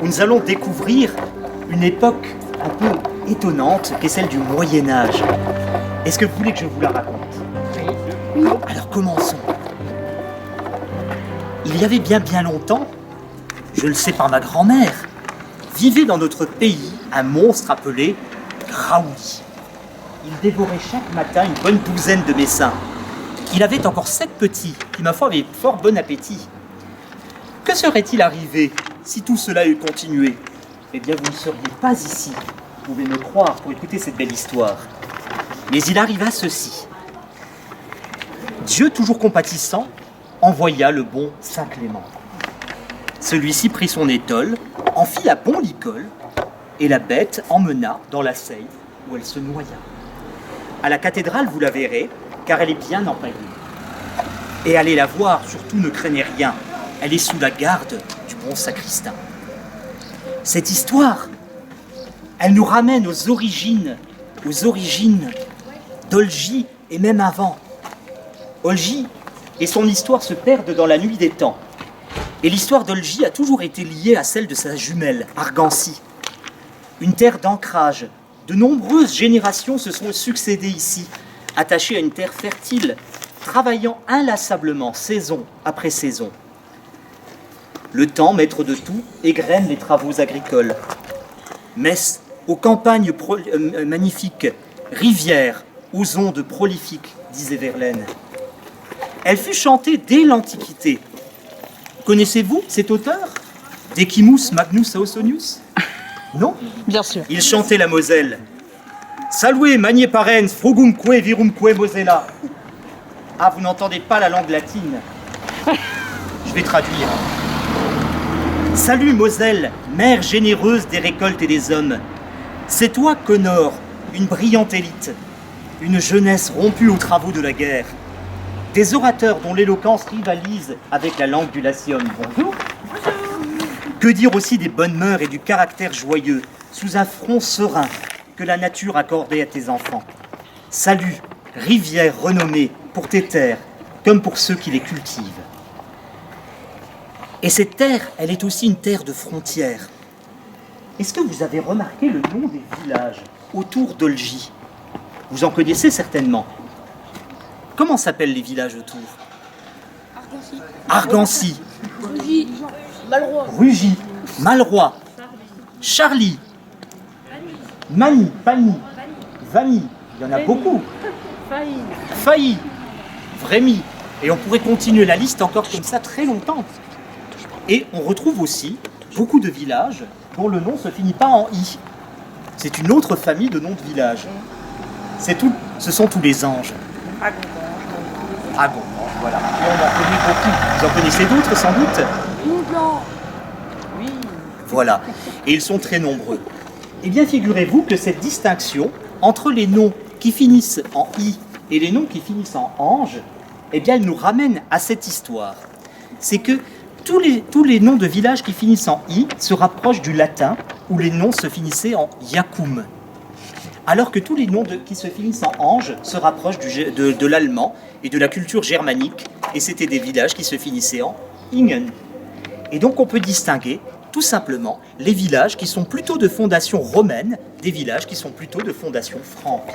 où nous allons découvrir une époque un peu étonnante qui est celle du Moyen-Âge. Est-ce que vous voulez que je vous la raconte? Oui. Alors commençons. Il y avait bien longtemps, je le sais par ma grand-mère, vivait dans notre pays un monstre appelé Graouli. Il dévorait chaque matin une bonne douzaine de messins. Il avait encore 7 petits, qui ma foi avaient fort bon appétit. Que serait-il arrivé si tout cela eût continué? Eh bien, vous ne seriez pas ici, vous pouvez me croire, pour écouter cette belle histoire. Mais il arriva ceci. Dieu, toujours compatissant, envoya le bon Saint Clément. Celui-ci prit son étole, en fit la bon licol, et la bête emmena dans la Seille, où elle se noya. À la cathédrale, vous la verrez, car elle est bien empaillée. Et allez la voir, surtout ne craignez rien, elle est sous la garde du bon sacristain. Cette histoire, elle nous ramène aux origines d'Olgy et même avant. Olgy et son histoire se perdent dans la nuit des temps. Et l'histoire d'Olgy a toujours été liée à celle de sa jumelle, Argancy. Une terre d'ancrage. De nombreuses générations se sont succédées ici, attachées à une terre fertile, travaillant inlassablement, saison après saison. Le temps, maître de tout, égrène les travaux agricoles. Metz, aux campagnes magnifiques, rivières, aux ondes prolifiques, disait Verlaine. Elle fut chantée dès l'Antiquité. Connaissez-vous cet auteur? Decimus Magnus Ausonius? Non? Bien sûr. Il chantait la Moselle. Salve magni parens frugumque virumque Mosella. Ah, vous n'entendez pas la langue latine. Je vais traduire. Salut Moselle, mère généreuse des récoltes et des hommes. C'est toi qu'honore une brillante élite, une jeunesse rompue aux travaux de la guerre. Des orateurs dont l'éloquence rivalise avec la langue du Latium. Bonjour. Que dire aussi des bonnes mœurs et du caractère joyeux, sous un front serein que la nature accordait à tes enfants. Salut, rivière renommée pour tes terres, comme pour ceux qui les cultivent. Et cette terre, elle est aussi une terre de frontières. Est-ce que vous avez remarqué le nom des villages autour d'Olgy? Vous en connaissez certainement. Comment s'appellent les villages autour? Argancy. Rugy, Malroi. Rugy, Malroi, Charly, Mani, Pani, Vanny, il y en a beaucoup. Failly, Vrémy. Et on pourrait continuer la liste encore comme ça très longtemps. Et on retrouve aussi beaucoup de villages dont le nom ne se finit pas en i. C'est une autre famille de noms de villages. Ce sont tous les anges. Agon, voilà. Et on en connaît beaucoup. Vous en connaissez d'autres sans doute? Oui. Voilà. Et ils sont très nombreux. Eh bien, figurez-vous que cette distinction entre les noms qui finissent en i et les noms qui finissent en ange, eh bien, elle nous ramène à cette histoire. C'est que tous les noms de villages qui finissent en i se rapprochent du latin, où les noms se finissaient en iacum. Alors que tous les noms qui se finissent en ange se rapprochent de l'allemand et de la culture germanique, et c'était des villages qui se finissaient en ingen. Et donc on peut distinguer tout simplement les villages qui sont plutôt de fondation romaine des villages qui sont plutôt de fondation franque.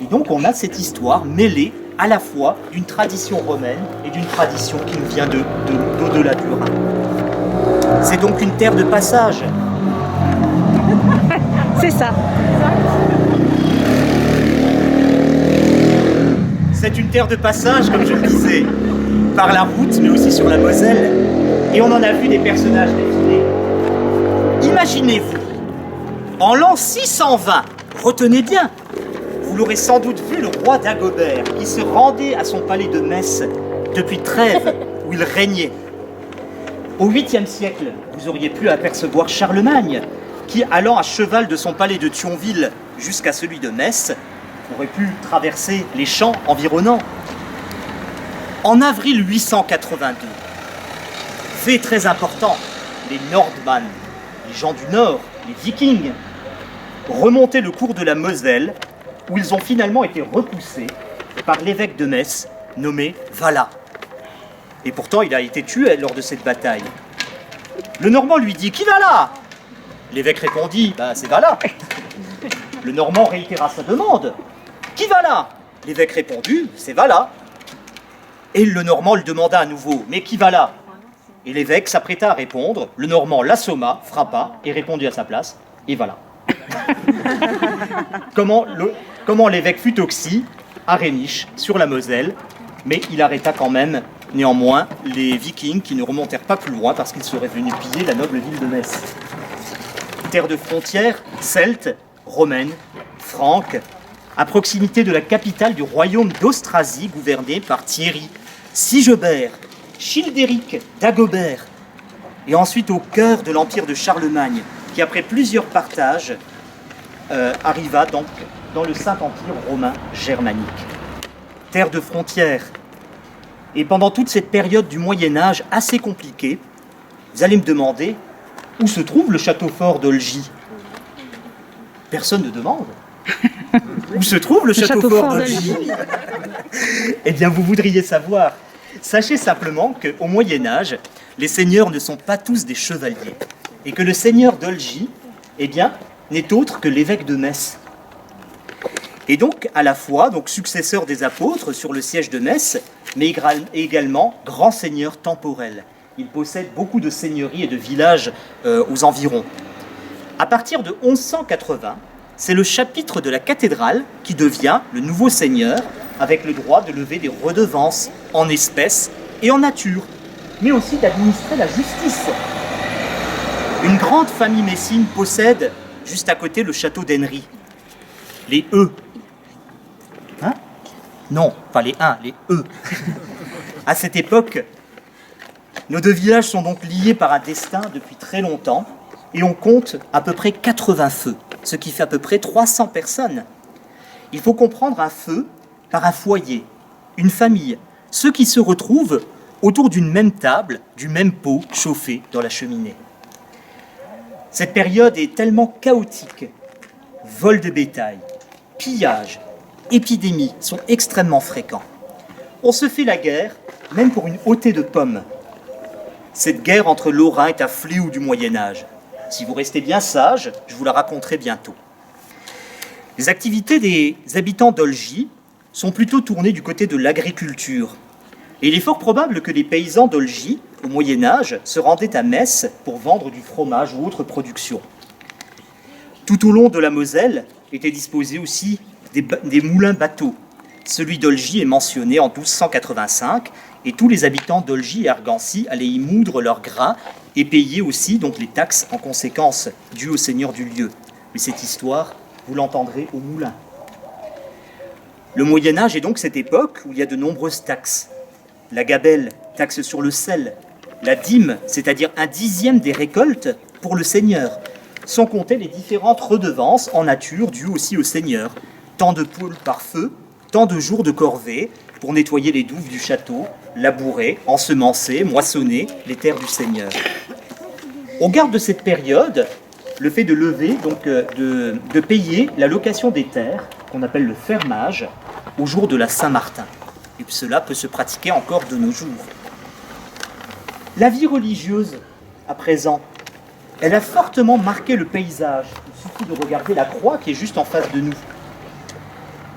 Et donc on a cette histoire mêlée à la fois d'une tradition romaine et d'une tradition qui nous vient d'au-delà du Rhin. C'est donc une terre de passage. C'est ça. C'est une terre de passage, comme je le disais, par la route, mais aussi sur la Moselle. Et on en a vu des personnages défiler. Imaginez-vous, en l'an 620, retenez bien, vous l'aurez sans doute vu, le roi Dagobert, qui se rendait à son palais de Metz depuis Trèves, où il régnait. Au 8e siècle, vous auriez pu apercevoir Charlemagne, qui, allant à cheval de son palais de Thionville jusqu'à celui de Metz, aurait pu traverser les champs environnants. En avril 882, fait très important, les Nordmann, les gens du Nord, les Vikings, remontaient le cours de la Moselle, où ils ont finalement été repoussés par l'évêque de Metz, nommé Walla. Et pourtant, il a été tué lors de cette bataille. Le Normand lui dit « Qui va là ?» L'évêque répondit « C'est va là ». Le Normand réitéra sa demande « Qui va là ?» L'évêque répondit « C'est va là ». Et le Normand le demanda à nouveau « Mais qui va là ?» Et l'évêque s'apprêta à répondre. Le Normand l'assomma, frappa et répondit à sa place « Et voilà ». Comment l'évêque fut oxy à Réniche, sur la Moselle, mais il arrêta quand même, néanmoins, les Vikings qui ne remontèrent pas plus loin parce qu'ils seraient venus piller la noble ville de Metz. Terre de frontières, celte, romaine, franque, à proximité de la capitale du royaume d'Austrasie, gouverné par Thierry, Sigebert, Childéric, Dagobert, et ensuite au cœur de l'empire de Charlemagne, qui après plusieurs partages arriva donc dans le Saint-Empire romain germanique. Terre de frontières. Et pendant toute cette période du Moyen-Âge assez compliquée, vous allez me demander où se trouve le château fort d'Olgy. Personne ne demande. Où se trouve le château fort d'Olgy? Eh bien, vous voudriez savoir. Sachez simplement qu'au Moyen-Âge, les seigneurs ne sont pas tous des chevaliers. Et que le seigneur d'Olgy, eh bien, n'est autre que l'évêque de Metz. Et donc, à la fois, successeur des apôtres sur le siège de Metz, mais également grand seigneur temporel. Il possède beaucoup de seigneuries et de villages aux environs. À partir de 1180, c'est le chapitre de la cathédrale qui devient le nouveau seigneur, avec le droit de lever des redevances en espèces et en nature, mais aussi d'administrer la justice. Une grande famille messine possède, juste à côté, le château d'Henry. Les E. Hein? Non, pas les 1, les E. À cette époque, nos deux villages sont donc liés par un destin depuis très longtemps et on compte à peu près 80 feux, ce qui fait à peu près 300 personnes. Il faut comprendre un feu par un foyer, une famille, ceux qui se retrouvent autour d'une même table, du même pot chauffé dans la cheminée. Cette période est tellement chaotique. Vol de bétail, pillage, épidémies sont extrêmement fréquents. On se fait la guerre, même pour une hottée de pommes. Cette guerre entre Lorrains est un fléau du Moyen-Âge. Si vous restez bien sage, je vous la raconterai bientôt. Les activités des habitants d'Olgy sont plutôt tournées du côté de l'agriculture. Et il est fort probable que les paysans d'Olgy, au Moyen-Âge, se rendaient à Metz pour vendre du fromage ou autre production. Tout au long de la Moselle étaient disposés aussi des moulins bateaux. Celui d'Olgy est mentionné en 1285 et tous les habitants d'Olgy et Argancy allaient y moudre leur grain et payer aussi donc les taxes en conséquence dues au seigneur du lieu. Mais cette histoire, vous l'entendrez au moulin. Le Moyen-Âge est donc cette époque où il y a de nombreuses taxes. La gabelle, taxe sur le sel. La dîme, c'est-à-dire 1/10 des récoltes pour le seigneur. Sans compter les différentes redevances en nature dues aussi au seigneur. Tant de poules par feu, tant de jours de corvée pour nettoyer les douves du château, labourer, ensemencer, moissonner les terres du seigneur. Au garde de cette période, le fait de lever, donc de payer la location des terres, qu'on appelle le fermage, au jour de la Saint-Martin. Et cela peut se pratiquer encore de nos jours. La vie religieuse, à présent, elle a fortement marqué le paysage. Il suffit de regarder la croix qui est juste en face de nous.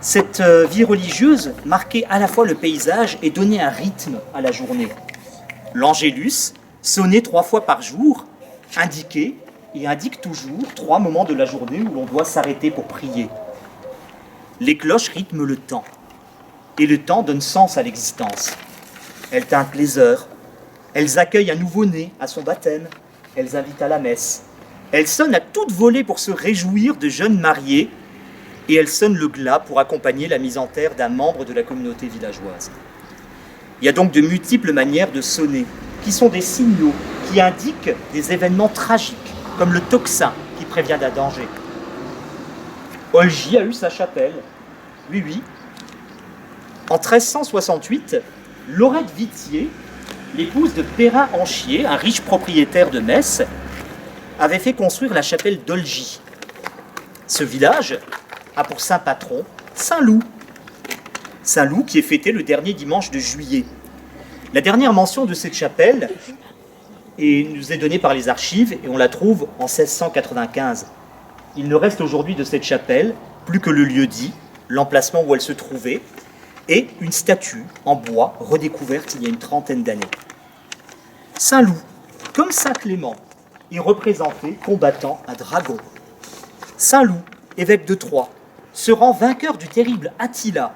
Cette vie religieuse marquait à la fois le paysage et donnait un rythme à la journée. L'Angélus, sonné 3 fois par jour, indiquait et indique toujours 3 moments de la journée où l'on doit s'arrêter pour prier. Les cloches rythment le temps, et le temps donne sens à l'existence. Elles tintent les heures, elles accueillent un nouveau-né à son baptême, elles invitent à la messe, elles sonnent à toute volée pour se réjouir de jeunes mariés, et elles sonnent le glas pour accompagner la mise en terre d'un membre de la communauté villageoise. Il y a donc de multiples manières de sonner, qui sont des signaux qui indiquent des événements tragiques, comme le tocsin qui prévient d'un danger. Olgy a eu sa chapelle. Oui. En 1368, Laurette Vittier, l'épouse de Perrin-Anchier, un riche propriétaire de Metz, avait fait construire la chapelle d'Olgy. Ce village a pour saint patron Saint-Loup. Saint-Loup qui est fêté le dernier dimanche de juillet. La dernière mention de cette chapelle et nous est donnée par les archives et on la trouve en 1695. Il ne reste aujourd'hui de cette chapelle plus que le lieu-dit, l'emplacement où elle se trouvait, et une statue en bois redécouverte il y a une trentaine d'années. Saint-Loup, comme Saint-Clément, est représenté combattant un dragon. Saint-Loup, évêque de Troyes, se rend vainqueur du terrible Attila,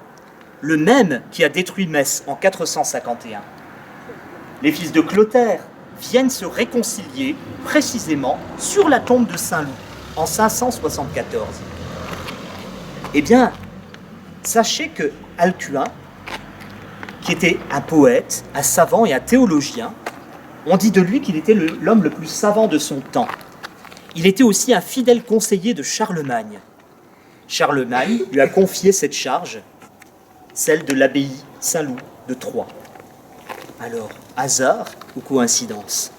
le même qui a détruit Metz en 451. Les fils de Clotaire viennent se réconcilier précisément sur la tombe de Saint-Loup en 574. Eh bien, sachez que Alcuin, qui était un poète, un savant et un théologien, on dit de lui qu'il était l'homme le plus savant de son temps. Il était aussi un fidèle conseiller de Charlemagne. Charlemagne lui a confié cette charge, celle de l'abbaye Saint-Loup de Troyes. Alors, hasard ou coïncidence?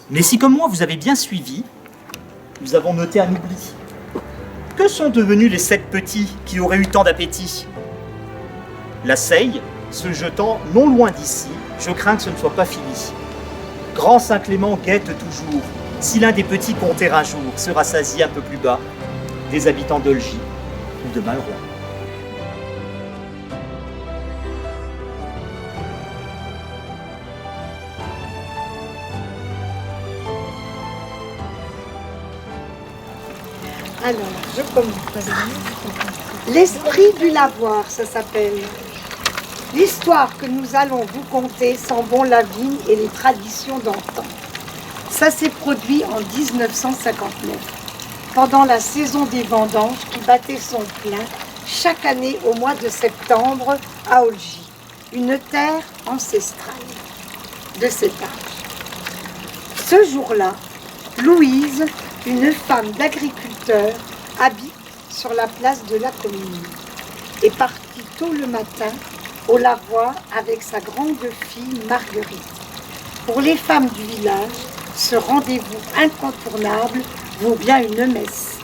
Mais si comme moi vous avez bien suivi, nous avons noté un oubli. Que sont devenus les 7 petits qui auraient eu tant d'appétit? La Seille, se jetant non loin d'ici, je crains que ce ne soit pas fini. Grand Saint-Clément guette toujours, si l'un des petits compter un jour se rassasie un peu plus bas, des habitants d'Olgy ou de Malraux. Alors, je commence. L'esprit du lavoir, ça s'appelle. L'histoire que nous allons vous conter sent bon la vigne et les traditions d'antan. Ça s'est produit en 1959, pendant la saison des vendanges qui battait son plein chaque année au mois de septembre à Olgy, une terre ancestrale de cet âge. Ce jour-là, Louise, une femme d'agriculteur, habite sur la place de la commune, est partie tôt le matin au lavoir avec sa grande fille Marguerite. Pour les femmes du village, ce rendez-vous incontournable vaut bien une messe.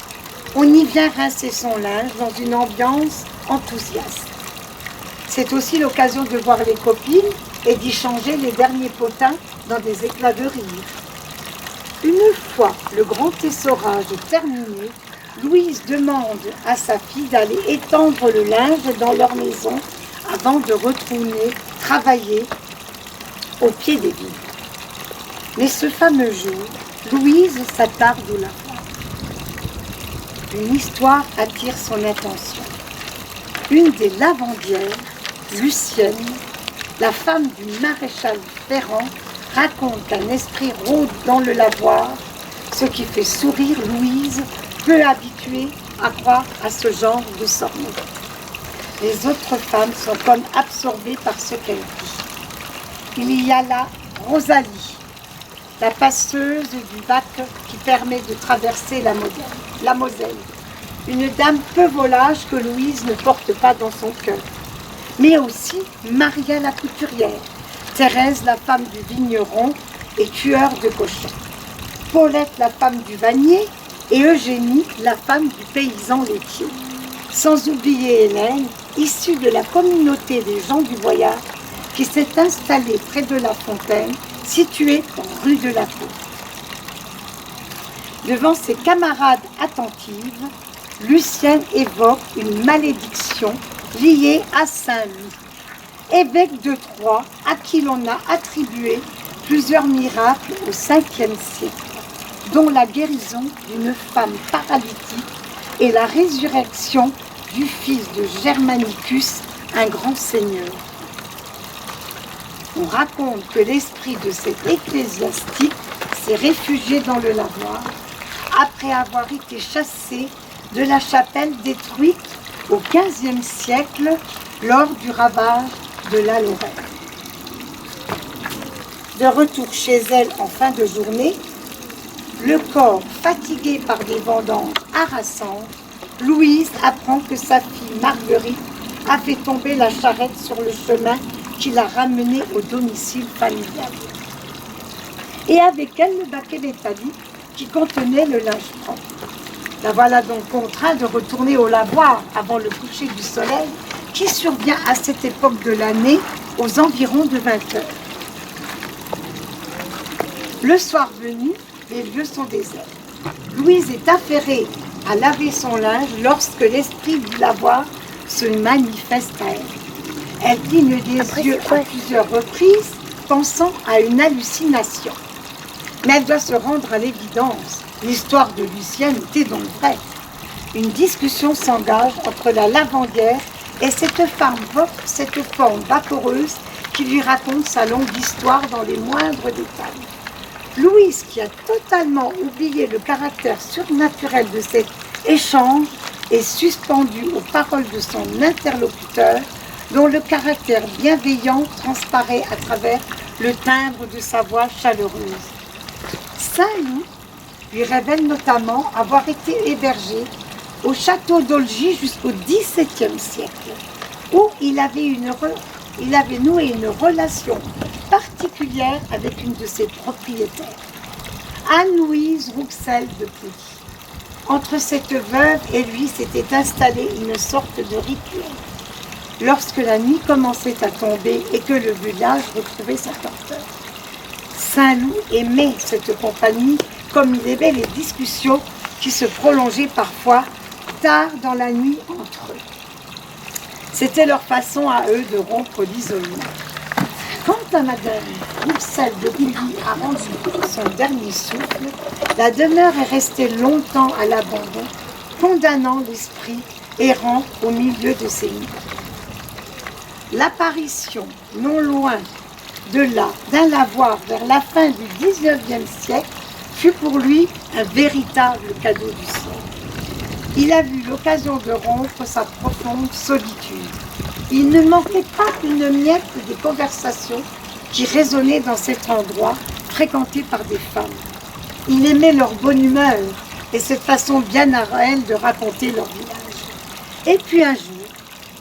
On y vient rincer son linge dans une ambiance enthousiaste. C'est aussi l'occasion de voir les copines et d'y changer les derniers potins dans des éclats de rire. Une fois le grand essorage terminé, Louise demande à sa fille d'aller étendre le linge dans leur maison avant de retourner travailler au pied des vignes. Mais ce fameux jour, Louise s'attarde au lavoir. Une histoire attire son attention. Une des lavandières, Lucienne, la femme du maréchal Ferrand, raconte qu'un esprit rôde dans le lavoir, ce qui fait sourire Louise, peu habituée à croire à ce genre de sornettes. Les autres femmes sont comme absorbées par ce qu'elle dit. Il y a là Rosalie, la passeuse du bac qui permet de traverser la Moselle. Une dame peu volage que Louise ne porte pas dans son cœur. Mais aussi Maria la couturière, Thérèse la femme du vigneron et tueur de cochons, Paulette la femme du vannier et Eugénie la femme du paysan laitier. Sans oublier Hélène, issue de la communauté des gens du voyage, qui s'est installée près de la fontaine, située rue de la Côte. Devant ses camarades attentives, Lucienne évoque une malédiction liée à Saint-Loup, évêque de Troyes, à qui l'on a attribué plusieurs miracles au 5e siècle, dont la guérison d'une femme paralytique et la résurrection du fils de Germanicus, un grand seigneur. On raconte que l'esprit de cet ecclésiastique s'est réfugié dans le lavoir après avoir été chassé de la chapelle détruite au XVe siècle lors du ravage de la Lorraine. De retour chez elle en fin de journée, le corps fatigué par des vendanges harassantes, Louise apprend que sa fille Marguerite a fait tomber la charrette sur le chemin qui l'a ramenée au domicile familial. Et avec elle le baquet métallique qui contenait le linge propre. La voilà donc contrainte de retourner au lavoir avant le coucher du soleil qui survient à cette époque de l'année aux environs de 20 heures. Le soir venu, les lieux sont déserts. Louise est affairée à laver son linge lorsque l'esprit du lavoir se manifeste à elle. Elle cligne des yeux à plusieurs reprises, pensant à une hallucination. Mais elle doit se rendre à l'évidence. L'histoire de Lucienne était donc vraie. Une discussion s'engage entre la lavandière et cette forme vaporeuse qui lui raconte sa longue histoire dans les moindres détails. Louise, qui a totalement oublié le caractère surnaturel de cet échange, est suspendue aux paroles de son interlocuteur, dont le caractère bienveillant transparaît à travers le timbre de sa voix chaleureuse. Saint-Loup lui révèle notamment avoir été hébergé au château d'Olgy jusqu'au XVIIe siècle, où il avait noué une relation particulière avec une de ses propriétaires, Anne-Louise Rouxel de Pouilly. Entre cette veuve et lui s'était installée une sorte de rituel. Lorsque la nuit commençait à tomber et que le village retrouvait sa torpeur, Saint-Loup aimait cette compagnie comme il aimait les discussions qui se prolongeaient parfois tard dans la nuit entre eux. C'était leur façon à eux de rompre l'isolement. Quant à Madame Rouxel de Pouilly a rendu son dernier souffle, la demeure est restée longtemps à l'abandon, condamnant l'esprit errant au milieu de ses murs. L'apparition, non loin de là, d'un lavoir vers la fin du XIXe siècle fut pour lui un véritable cadeau du ciel. Il a eu l'occasion de rompre sa profonde solitude. Il ne manquait pas une miette des conversations qui résonnaient dans cet endroit fréquenté par des femmes. Il aimait leur bonne humeur et cette façon bien à elle de raconter leur village. Et puis un jour,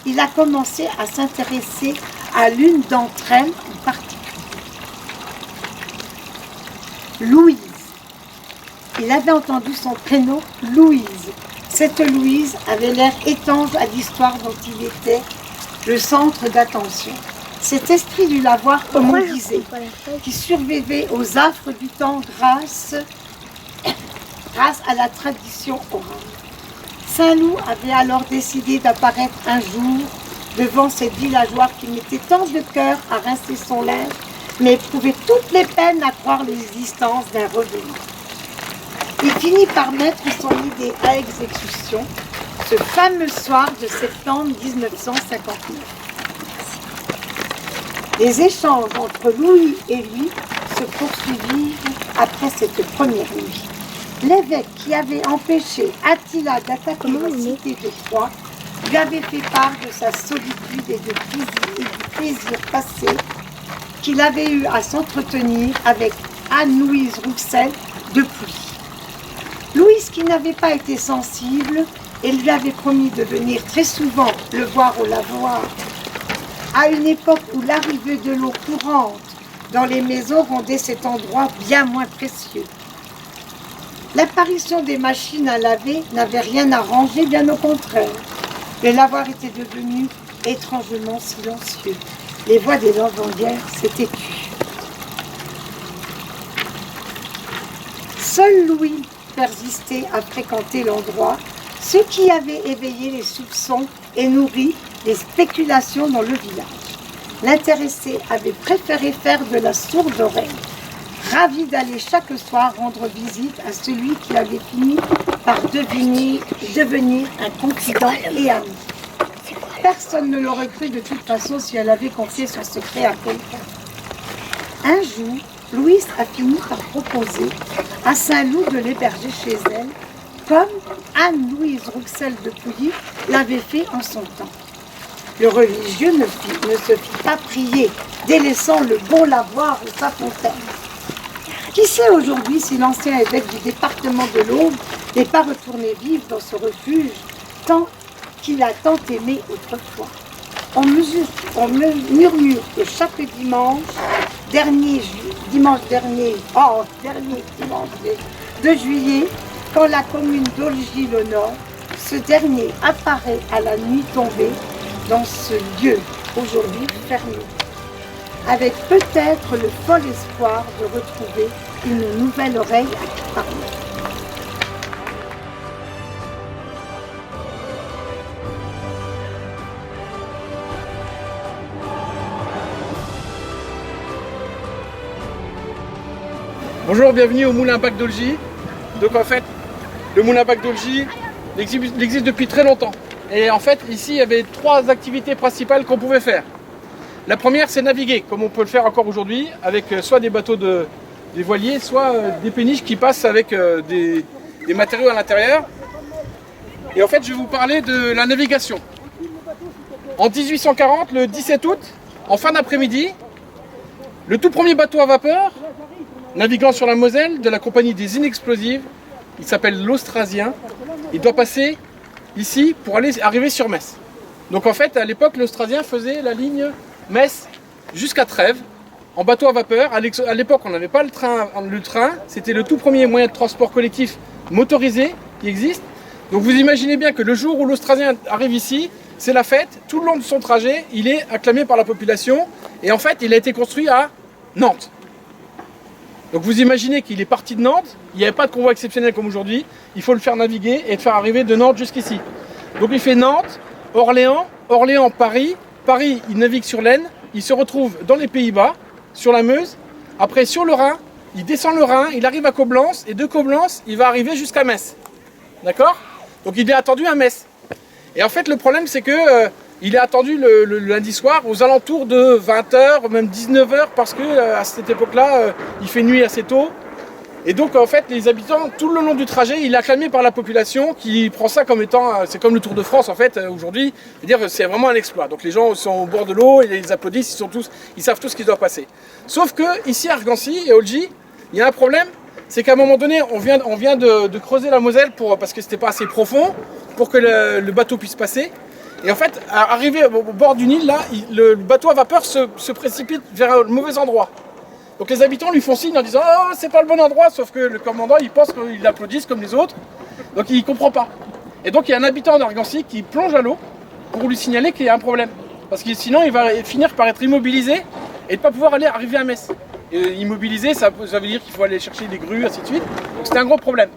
il a commencé à s'intéresser à l'une d'entre elles en particulier. Louise. Il avait entendu son prénom, Louise. Cette Louise avait l'air étanche à l'histoire dont il était le centre d'attention. Cet esprit du lavoir, comme on disait, qui survivait aux affres du temps grâce à la tradition orale. Saint-Loup avait alors décidé d'apparaître un jour devant cette villageoise qui mettait tant de cœur à rincer son linge, mais éprouvait toutes les peines à croire l'existence d'un revenu. Il finit par mettre son idée à exécution ce fameux soir de septembre 1959. Les échanges entre Louis et lui se poursuivirent après cette première nuit. L'évêque qui avait empêché Attila d'attaquer la cité de Troie lui avait fait part de sa solitude et du plaisir passé qu'il avait eu à s'entretenir avec Anne-Louise Rouxel de Pouilly. Louise, qui n'avait pas été sensible, et lui avait promis de venir très souvent le voir au lavoir, à une époque où l'arrivée de l'eau courante dans les maisons rendait cet endroit bien moins précieux. L'apparition des machines à laver n'avait rien arrangé, bien au contraire. Le lavoir était devenu étrangement silencieux. Les voix des lavandières s'étaient tues. Seul Louis persistait à fréquenter l'endroit, ce qui avait éveillé les soupçons et nourri les spéculations dans le village. L'intéressé avait préféré faire de la sourde oreille, ravi d'aller chaque soir rendre visite à celui qui avait fini par devenir un confident et ami. Personne ne l'aurait cru de toute façon si elle avait confié son secret à quelqu'un. Un jour, Louise a fini par proposer à Saint-Loup de l'héberger chez elle, comme Anne-Louise Rouxel de Pouilly l'avait fait en son temps. Le religieux ne se fit pas prier, délaissant le bon lavoir et sa fontaine. Qui sait aujourd'hui si l'ancien évêque du département de l'Aube n'est pas retourné vivre dans ce refuge qu'il a tant aimé autrefois. On murmure que chaque dimanche de juillet, quand la commune d'Olgy l'honore, ce dernier apparaît à la nuit tombée dans ce lieu aujourd'hui fermé. avec peut-être le fol espoir de retrouver une nouvelle oreille à qui parler. Bonjour, bienvenue au Moulin à Bac d'Olgy. Donc en fait, le Moulin à Bac d'Olgy existe depuis très longtemps. Et en fait, ici, il y avait 3 activités principales qu'on pouvait faire. La première, c'est naviguer, comme on peut le faire encore aujourd'hui, avec soit des bateaux des voiliers, soit des péniches qui passent avec des matériaux à l'intérieur. Et en fait, je vais vous parler de la navigation. En 1840, le 17 août, en fin d'après-midi, le tout premier bateau à vapeur, naviguant sur la Moselle, de la compagnie des Inexplosives, il s'appelle l'Austrasien, il doit passer ici pour arriver sur Metz. Donc en fait, à l'époque, l'Austrasien faisait la ligne Metz jusqu'à Trèves, en bateau à vapeur. À l'époque, on n'avait pas le train. Le train, c'était le tout premier moyen de transport collectif motorisé qui existe. Donc vous imaginez bien que le jour où l'Austrasien arrive ici, c'est la fête. Tout le long de son trajet, il est acclamé par la population. Et en fait, il a été construit à Nantes. Donc vous imaginez qu'il est parti de Nantes, il n'y avait pas de convoi exceptionnel comme aujourd'hui, il faut le faire naviguer et le faire arriver de Nantes jusqu'ici. Donc il fait Nantes, Orléans, Paris, Paris il navigue sur l'Aisne, il se retrouve dans les Pays-Bas, sur la Meuse, après sur le Rhin, il descend le Rhin, il arrive à Coblence et de Coblence il va arriver jusqu'à Metz. D'accord? Donc il est attendu à Metz. Et en fait le problème c'est que il est attendu le lundi soir aux alentours de 20h, même 19h, parce que à cette époque-là, il fait nuit assez tôt. Et donc en fait, les habitants, tout le long du trajet, il est acclamé par la population qui prend ça comme étant, c'est comme le Tour de France en fait, aujourd'hui, c'est-à-dire c'est vraiment un exploit. Donc les gens sont au bord de l'eau, ils les applaudissent, ils savent tous ce qui doit passer. Sauf que ici à Argancy et Olgy, il y a un problème, c'est qu'à un moment donné, on vient de creuser la Moselle parce que c'était pas assez profond pour que le bateau puisse passer. Et en fait, arrivé au bord du Nil, là, le bateau à vapeur se précipite vers le mauvais endroit. Donc les habitants lui font signe en disant « Oh, c'est pas le bon endroit », sauf que le commandant, il pense qu'ils applaudissent comme les autres, donc il comprend pas. Et donc il y a un habitant d'Argancy qui plonge à l'eau pour lui signaler qu'il y a un problème. Parce que sinon, il va finir par être immobilisé et ne pas pouvoir arriver à Metz. Et immobilisé, ça veut dire qu'il faut aller chercher des grues, ainsi de suite. Donc c'était un gros problème.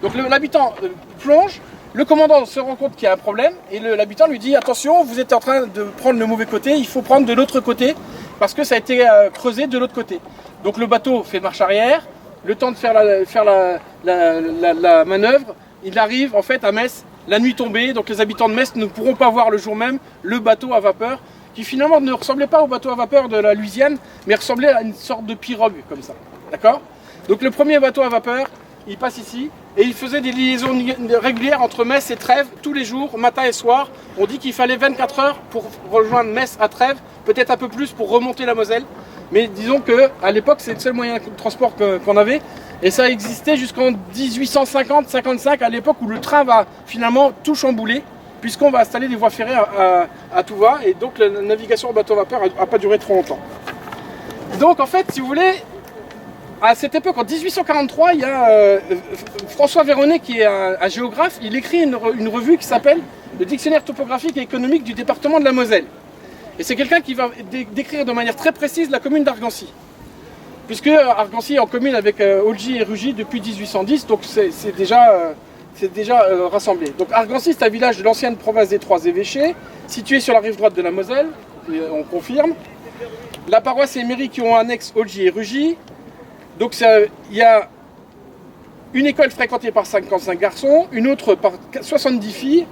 Donc l'habitant plonge. Le commandant se rend compte qu'il y a un problème et l'habitant lui dit « Attention, vous êtes en train de prendre le mauvais côté, il faut prendre de l'autre côté parce que ça a été creusé de l'autre côté. » Donc le bateau fait marche arrière, le temps de faire la manœuvre, il arrive en fait à Metz, la nuit tombée, donc les habitants de Metz ne pourront pas voir le jour même le bateau à vapeur qui finalement ne ressemblait pas au bateau à vapeur de la Louisiane, mais ressemblait à une sorte de pirogue comme ça. D'accord ? Donc le premier bateau à vapeur, il passe ici et il faisait des liaisons régulières entre Metz et Trèves tous les jours, matin et soir. On dit qu'il fallait 24 heures pour rejoindre Metz à Trèves, peut-être un peu plus pour remonter la Moselle. Mais disons qu'à l'époque, c'est le seul moyen de transport qu'on avait. Et ça existait jusqu'en 1850-55, à l'époque où le train va finalement tout chambouler, puisqu'on va installer des voies ferrées à tout va. Et donc la navigation en bateau à vapeur n'a pas duré trop longtemps. Donc en fait, si vous voulez, à cette époque, en 1843, il y a François Véronnet, qui est un géographe, il écrit une revue qui s'appelle « Le dictionnaire topographique et économique du département de la Moselle ». Et c'est quelqu'un qui va décrire de manière très précise la commune d'Argancy. Puisque Argancy est en commune avec Olgy et Rugy depuis 1810, donc c'est déjà rassemblé. Donc Argancy, c'est un village de l'ancienne province des Trois-Évêchés, situé sur la rive droite de la Moselle, on confirme. La paroisse et les mairies qui ont annexe Olgy et Rugy. Donc il y a une école fréquentée par 55 garçons, une autre par 70 filles.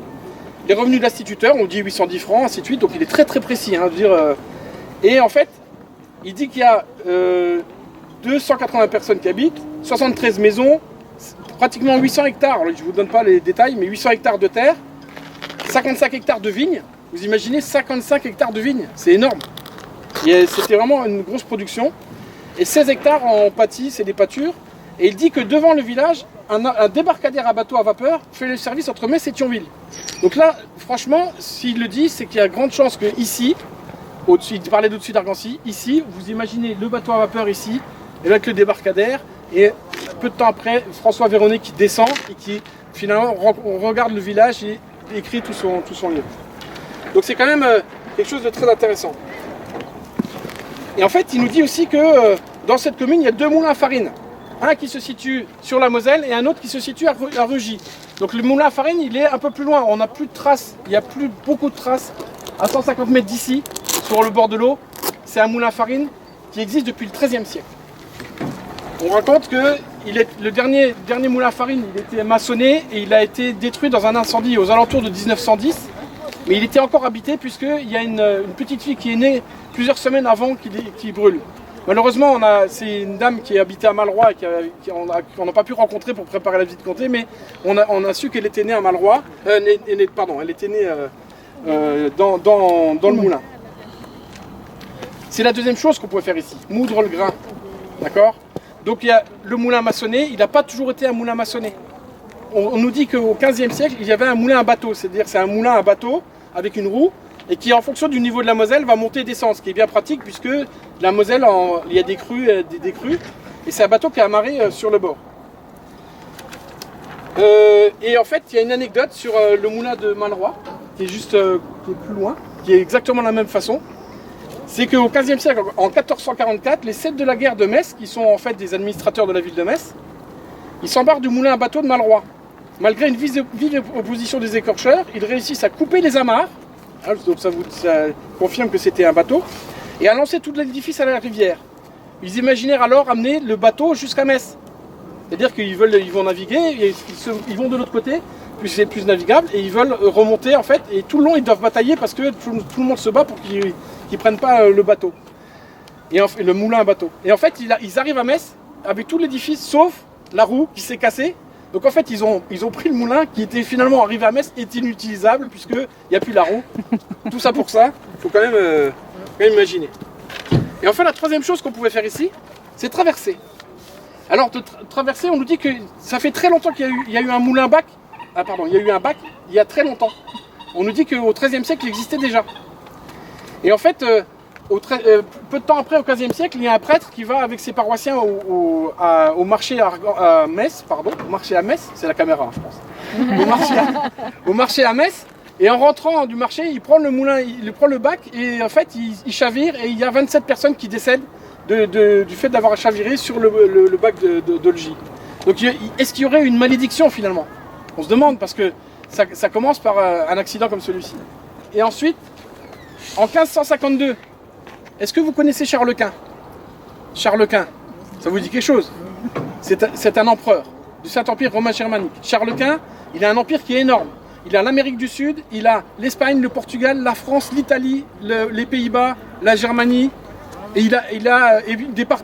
Les revenus d'instituteur, on dit 810 francs, ainsi de suite. Donc il est très très précis. Et en fait, il dit qu'il y a 280 personnes qui habitent, 73 maisons, pratiquement 800 hectares. Alors, je ne vous donne pas les détails, mais 800 hectares de terre, 55 hectares de vignes. Vous imaginez 55 hectares de vignes, c'est énorme. C'était vraiment une grosse production. Et 16 hectares en pâtis et des pâtures. Et il dit que devant le village, un débarcadère à bateau à vapeur fait le service entre Metz et Thionville. Donc là, franchement, s'il le dit, c'est qu'il y a grande chance que ici, il parlait d'au-dessus d'Argancy, ici, vous imaginez le bateau à vapeur ici, et avec le débarcadère, et peu de temps après, François Véronnet qui descend, et qui finalement, on regarde le village et écrit tout son livre. Donc c'est quand même quelque chose de très intéressant. Et en fait, il nous dit aussi que dans cette commune, il y a 2 moulins à farine. Un qui se situe sur la Moselle et un autre qui se situe à Rugy. Donc le moulin à farine, il est un peu plus loin. On n'a plus de traces, il n'y a plus beaucoup de traces à 150 mètres d'ici, sur le bord de l'eau. C'est un moulin à farine qui existe depuis le XIIIe siècle. On raconte que le dernier moulin à farine, il était maçonné et il a été détruit dans un incendie aux alentours de 1910. Mais il était encore habité puisqu'il y a une petite fille qui est née plusieurs semaines avant qu'il brûle. Malheureusement, c'est une dame qui habitait à Malroy et qu'on n'a pas pu rencontrer pour préparer la visite comptée, mais on a su qu'elle était née à Malroy. Elle était née dans le moulin. C'est la deuxième chose qu'on pouvait faire ici, moudre le grain. D'accord ? Donc il y a le moulin maçonné, il n'a pas toujours été un moulin maçonné. On nous dit qu'au XVe siècle, il y avait un moulin à bateau, c'est-à-dire c'est un moulin à bateau avec une roue, et qui en fonction du niveau de la Moselle va monter et descendre, ce qui est bien pratique puisque la Moselle, il y a des crues, et c'est un bateau qui est amarré sur le bord. Et en fait, il y a une anecdote sur le moulin de Malroy, qui est juste qui est plus loin, qui est exactement de la même façon. C'est qu'au XVe siècle, en 1444, les Sept de la guerre de Metz, qui sont en fait des administrateurs de la ville de Metz, ils s'embarquent du moulin à bateau de Malroy. Malgré une vive opposition des écorcheurs, ils réussissent à couper les amarres, donc ça confirme que c'était un bateau, et à lancer tout l'édifice à la rivière. Ils imaginèrent alors amener le bateau jusqu'à Metz. C'est-à-dire qu'ils vont naviguer, et ils vont de l'autre côté, puis c'est plus navigable, et ils veulent remonter en fait, et tout le long ils doivent batailler parce que tout le monde se bat pour qu'ils ne prennent pas le bateau, et le moulin à bateau. Et en fait ils arrivent à Metz avec tout l'édifice sauf la roue qui s'est cassée. Donc en fait ils ont pris le moulin qui était finalement arrivé à Metz, est inutilisable puisqu'il n'y a plus la roue. Tout ça pour ça, il faut quand même imaginer. Et enfin la troisième chose qu'on pouvait faire ici, c'est traverser. Alors de traverser, on nous dit que ça fait très longtemps qu'il y a eu un moulin bac. Ah pardon, il y a eu un bac il y a très longtemps. On nous dit qu'au XIIIe siècle il existait déjà. Et en fait, peu de temps après, au XVe siècle, il y a un prêtre qui va avec ses paroissiens au marché à Metz, au marché à Metz, c'est la caméra je pense, au marché à Metz, et en rentrant du marché, il prend le moulin, il prend le bac, et en fait il chavire, et il y a 27 personnes qui décèdent du fait d'avoir chaviré sur le bac d'Olgy. Donc est-ce qu'il y aurait une malédiction finalement? On se demande, parce que ça commence par un accident comme celui-ci. Et ensuite, en 1552, est-ce que vous connaissez Charles Quint? Charles Quint, ça vous dit quelque chose? C'est un empereur du Saint-Empire romain germanique. Charles Quint, il a un empire qui est énorme. Il a l'Amérique du Sud, il a l'Espagne, le Portugal, la France, l'Italie, les Pays-Bas, la Germanie. Et il a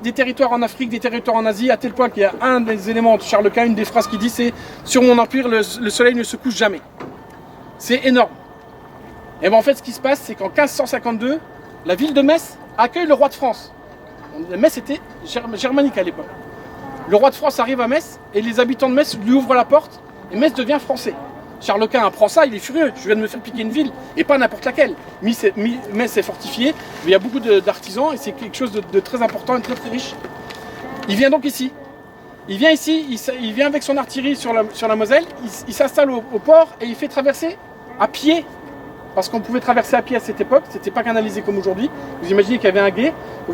des territoires en Afrique, des territoires en Asie, à tel point qu'il y a un des éléments de Charles Quint, une des phrases qu'il dit, c'est « Sur mon empire, le soleil ne se couche jamais ». C'est énorme. Et bien en fait, ce qui se passe, c'est qu'en 1552, la ville de Metz accueille le roi de France. Metz était germanique à l'époque. Le roi de France arrive à Metz et les habitants de Metz lui ouvrent la porte et Metz devient français. Charles Quint apprend ça, il est furieux. Je viens de me faire piquer une ville et pas n'importe laquelle. Metz est fortifié, mais il y a beaucoup d'artisans et c'est quelque chose de très important et très très riche. Il vient donc ici. Il vient avec son artillerie sur la Moselle, il s'installe au port et il fait traverser à pied. Parce qu'on pouvait traverser à pied à cette époque, c'était pas canalisé comme aujourd'hui. Vous imaginez qu'il y avait un gué,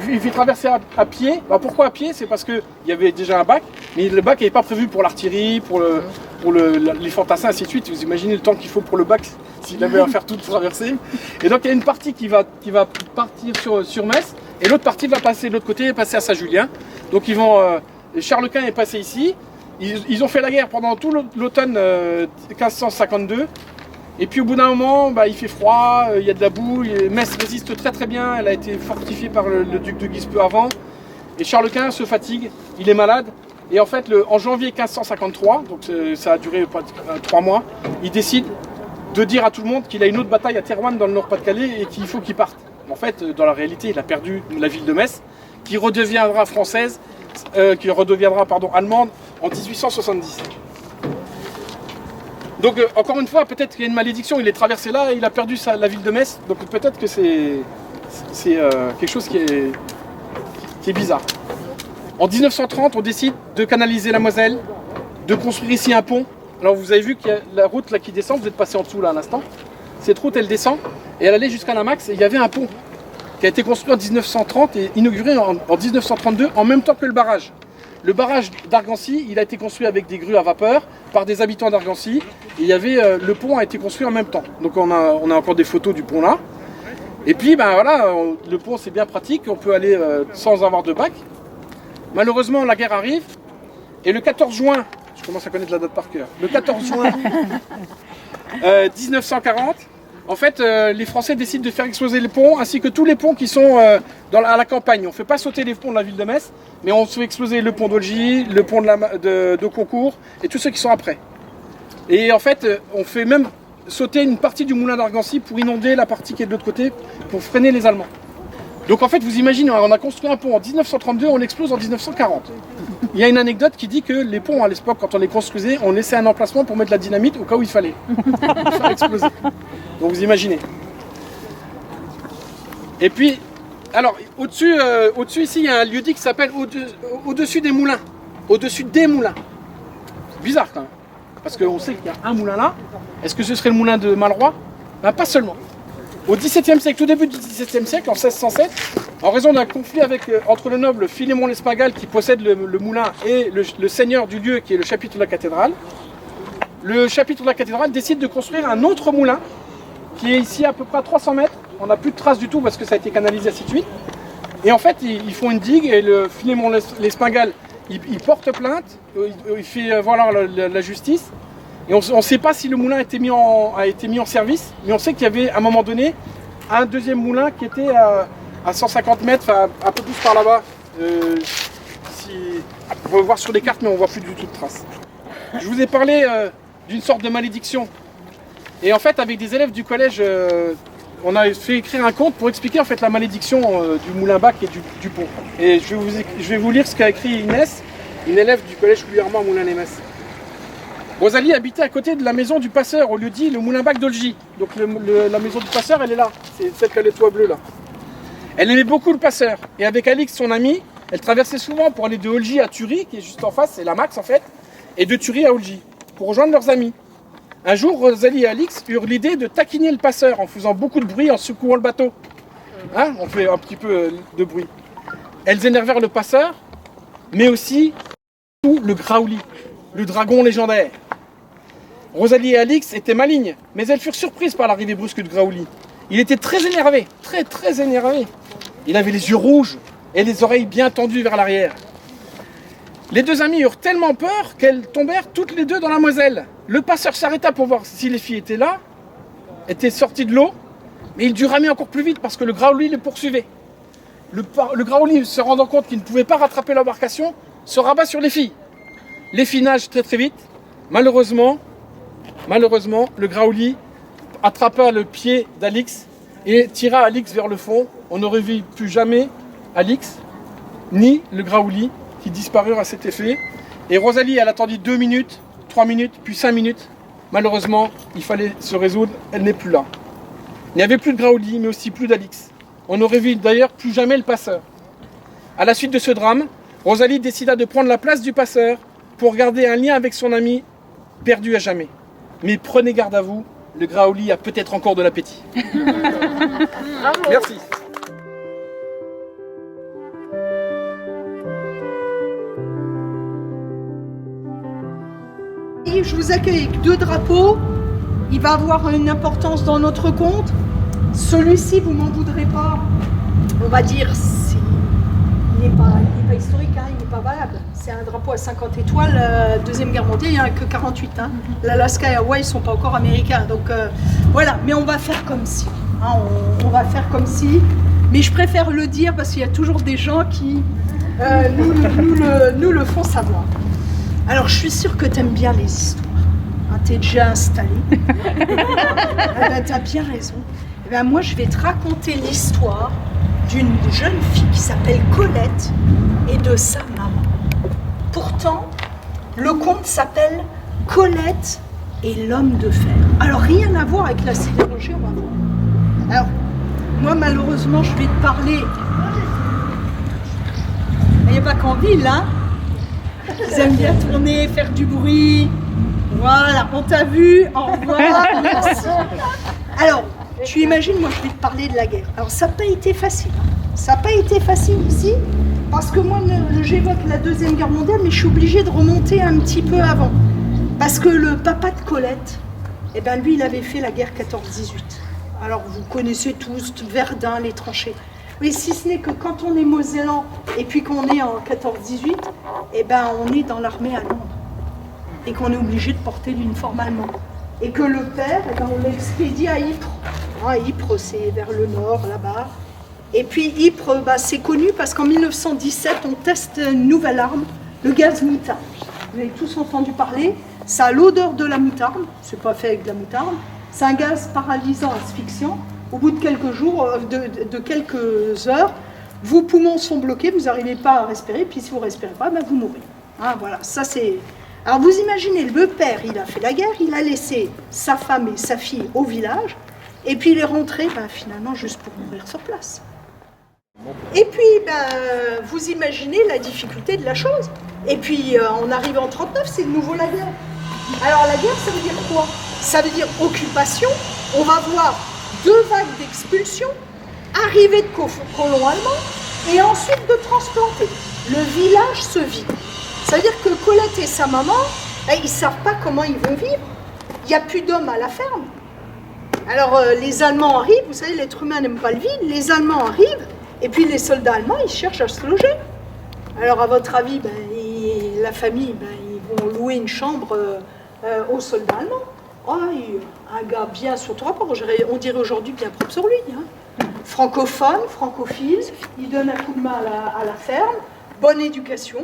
il fait traverser à pied. Bah pourquoi à pied? C'est parce qu'il y avait déjà un bac, mais le bac n'était pas prévu pour l'artillerie, pour les fantassins, ainsi de suite. Vous imaginez le temps qu'il faut pour le bac, s'il avait à faire toute traversée. Et donc il y a une partie qui va partir sur Metz, et l'autre partie va passer de l'autre côté et passer à Saint-Julien. Donc Charles Quint est passé ici, ils ont fait la guerre pendant tout l'automne 1552. Et puis au bout d'un moment, il fait froid, il y a de la boue, Metz résiste très très bien, elle a été fortifiée par le duc de Guise peu avant. Et Charles Quint se fatigue, il est malade. Et en fait, en janvier 1553, donc ça a duré 3 mois, il décide de dire à tout le monde qu'il a une autre bataille à Thérouanne dans le Nord-Pas-de-Calais et qu'il faut qu'il parte. En fait, dans la réalité, il a perdu la ville de Metz, qui redeviendra allemande en 1870. Donc encore une fois, peut-être qu'il y a une malédiction, il est traversé là, il a perdu la ville de Metz, donc peut-être que c'est quelque chose qui est bizarre. En 1930, on décide de canaliser la Moselle, de construire ici un pont. Alors vous avez vu qu'il y a la route là qui descend, vous êtes passé en dessous là à l'instant. Cette route elle descend et elle allait jusqu'à la Max et il y avait un pont. qui a été construit en 1930 et inauguré en 1932 en même temps que le barrage. Le barrage d'Argancy, il a été construit avec des grues à vapeur par des habitants d'Argancy. Et il y avait, le pont a été construit en même temps. Donc on a encore des photos du pont là. Et puis ben voilà, le pont c'est bien pratique, on peut aller sans avoir de bac. Malheureusement la guerre arrive et le 14 juin, je commence à connaître la date par cœur, le 14 juin 1940, en fait les Français décident de faire exploser les ponts ainsi que tous les ponts qui sont à la campagne. On ne fait pas sauter les ponts de la ville de Metz, mais on fait exploser le pont d'Olgy, le pont de Concours et tous ceux qui sont après. Et en fait on fait même sauter une partie du moulin d'Argancy pour inonder la partie qui est de l'autre côté, pour freiner les Allemands. Donc en fait, vous imaginez, on a construit un pont en 1932, on l'explose en 1940. Il y a une anecdote qui dit que les ponts à l'époque, quand on les construisait, on laissait un emplacement pour mettre de la dynamite au cas où il fallait faire exploser. Donc vous imaginez. Et puis, alors au-dessus ici, il y a un lieu-dit qui s'appelle au-dessus des moulins. Au-dessus des moulins. Bizarre quand même. Parce qu'on sait qu'il y a un moulin là. Est-ce que ce serait le moulin de Malraux? Ben, pas seulement. Au XVIIe siècle, tout début du XVIIe siècle, en 1607, en raison d'un conflit entre le noble Philémon l'Espagal qui possède le moulin et le seigneur du lieu qui est le chapitre de la cathédrale, le chapitre de la cathédrale décide de construire un autre moulin qui est ici à peu près à 300 mètres. On n'a plus de traces du tout parce que ça a été canalisé ainsi de suite. Et en fait, ils font une digue et le Philémon l'Espagal il porte plainte, il fait voir la justice. Et on ne sait pas si le moulin a été mis en service, mais on sait qu'il y avait à un moment donné un deuxième moulin qui était à 150 mètres, enfin un peu plus par là-bas. On peut voir sur les cartes, mais on ne voit plus du tout de traces. Je vous ai parlé d'une sorte de malédiction. Et en fait, avec des élèves du collège, on a fait écrire un conte pour expliquer en fait la malédiction du moulin Bac et du pont. Et je vais vous lire ce qu'a écrit Inès, une élève du collège Louis Armand Moulin-les-Metz. Rosalie habitait à côté de la maison du passeur, au lieu-dit le moulin Bac d'Olgy. Donc la maison du passeur, elle est là, c'est celle qui a les toits bleus là. Elle aimait beaucoup le passeur, et avec Alix, son ami, elle traversait souvent pour aller de Olgy à Thury, qui est juste en face, c'est la Max en fait, et de Thury à Olgy, pour rejoindre leurs amis. Un jour, Rosalie et Alix eurent l'idée de taquiner le passeur en faisant beaucoup de bruit, en secouant le bateau. Hein, on fait un petit peu de bruit. Elles énervèrent le passeur, mais aussi le Graouli, le dragon légendaire. Rosalie et Alix étaient malignes, mais elles furent surprises par l'arrivée brusque de Graouli. Il était très énervé, très énervé. Il avait les yeux rouges et les oreilles bien tendues vers l'arrière. Les deux amies eurent tellement peur qu'elles tombèrent toutes les deux dans la Moselle. Le passeur s'arrêta pour voir si les filles étaient là, étaient sorties de l'eau, mais il dut ramer encore plus vite parce que le Graouli les poursuivait. Le Graouli, se rendant compte qu'il ne pouvait pas rattraper l'embarcation, se rabat sur les filles. Les filles nagent très vite. Malheureusement, le Graouli attrapa le pied d'Alix et tira Alix vers le fond. On n'aurait vu plus jamais Alix, ni le Graouli, qui disparurent à cet effet. Et Rosalie, elle attendit 2 minutes, 3 minutes, puis 5 minutes. Malheureusement, il fallait se résoudre, elle n'est plus là. Il n'y avait plus de Graouli, mais aussi plus d'Alix. On n'aurait vu d'ailleurs plus jamais le passeur. À la suite de ce drame, Rosalie décida de prendre la place du passeur pour garder un lien avec son ami perdu à jamais. Mais prenez garde à vous, le Graouli a peut-être encore de l'appétit. Merci. Je vous accueille avec 2 drapeaux. Il va avoir une importance dans notre conte. Celui-ci, vous m'en voudrez pas. On va dire, il n'est pas historique, hein, il n'est pas valable. C'est un drapeau à 50 étoiles. Deuxième guerre mondiale, il n'y en a que 48. Hein. L'Alaska et Hawaï ne sont pas encore américains. Donc voilà, mais on va faire comme si. Hein, on va faire comme si. Mais je préfère le dire parce qu'il y a toujours des gens qui nous le font savoir. Alors, je suis sûre que tu aimes bien les histoires. Hein, tu es déjà installée. Tu as bien raison. Eh bien, moi, je vais te raconter l'histoire d'une jeune fille qui s'appelle Colette et de sa maman. Pourtant, le conte s'appelle Colette et l'homme de fer. Alors, rien à voir avec la sidérurgie, on va voir. Alors, moi, malheureusement, je vais te parler... Il n'y a pas qu'en ville, hein. Ils aiment bien tourner, faire du bruit. Voilà, on t'a vu. Au revoir. Merci. Alors, Tu imagines, moi je vais te parler de la guerre. Alors ça n'a pas été facile. Ça n'a pas été facile ici, parce que moi j'évoque la Deuxième Guerre mondiale, mais je suis obligée de remonter un petit peu avant. Parce que le papa de Colette, eh ben lui il avait fait la guerre 14-18. Alors vous connaissez tous Verdun, les tranchées. Oui, si ce n'est que quand on est mosellan et puis qu'on est en 14-18, eh ben on est dans l'armée allemande. Et qu'on est obligé de porter l'uniforme allemand. Et que le père, eh ben, on l'expédie à Ypres. Ypres, c'est vers le nord, là-bas. Et puis Ypres, c'est connu parce qu'en 1917, on teste une nouvelle arme, le gaz moutarde. Vous avez tous entendu parler. Ça a l'odeur de la moutarde, c'est pas fait avec de la moutarde. C'est un gaz paralysant, asphyxiant. Au bout de quelques jours, de quelques heures, vos poumons sont bloqués, vous n'arrivez pas à respirer, puis si vous ne respirez pas, vous mourrez. Voilà, ça c'est... Alors vous imaginez, le père, il a fait la guerre, il a laissé sa femme et sa fille au village, et puis il est rentré finalement juste pour mourir sur place. Et puis, vous imaginez la difficulté de la chose. Et puis, on arrive en 1939, c'est de nouveau la guerre. Alors la guerre, ça veut dire quoi? Ça veut dire occupation. On va voir 2 vagues d'expulsion, arrivée de colons allemands, et ensuite de transplantés. Le village se vide. Ça veut dire que Colette et sa maman, ils ne savent pas comment ils vont vivre. Il n'y a plus d'hommes à la ferme. Alors les Allemands arrivent, vous savez, l'être humain n'aime pas le vide, les Allemands arrivent, et puis les soldats allemands, ils cherchent à se loger. Alors à votre avis, la famille, ils vont louer une chambre aux soldats allemands. Un gars bien sur tout rapport, on dirait aujourd'hui bien propre sur lui. Francophone, francophile, il donne un coup de main à la ferme, bonne éducation,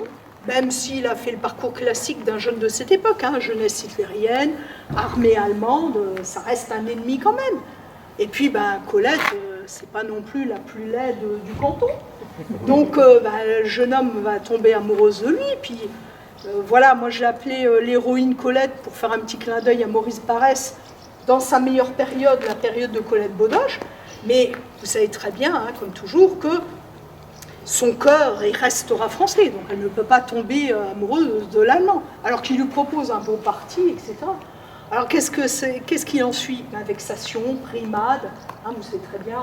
même s'il a fait le parcours classique d'un jeune de cette époque, jeunesse hitlérienne, armée allemande, ça reste un ennemi quand même. Et puis Colette, c'est pas non plus la plus laide du canton. Donc le jeune homme va tomber amoureuse de lui, puis voilà, moi je l'ai appelée l'héroïne Colette pour faire un petit clin d'œil à Maurice Barrès dans sa meilleure période, la période de Colette Baudoche. Mais vous savez très bien, comme toujours, que son cœur restera français, donc elle ne peut pas tomber amoureuse de l'allemand, alors qu'il lui propose un bon parti, etc. Alors qu'est-ce qu'il en suit? Vexation, brimade, vous savez très bien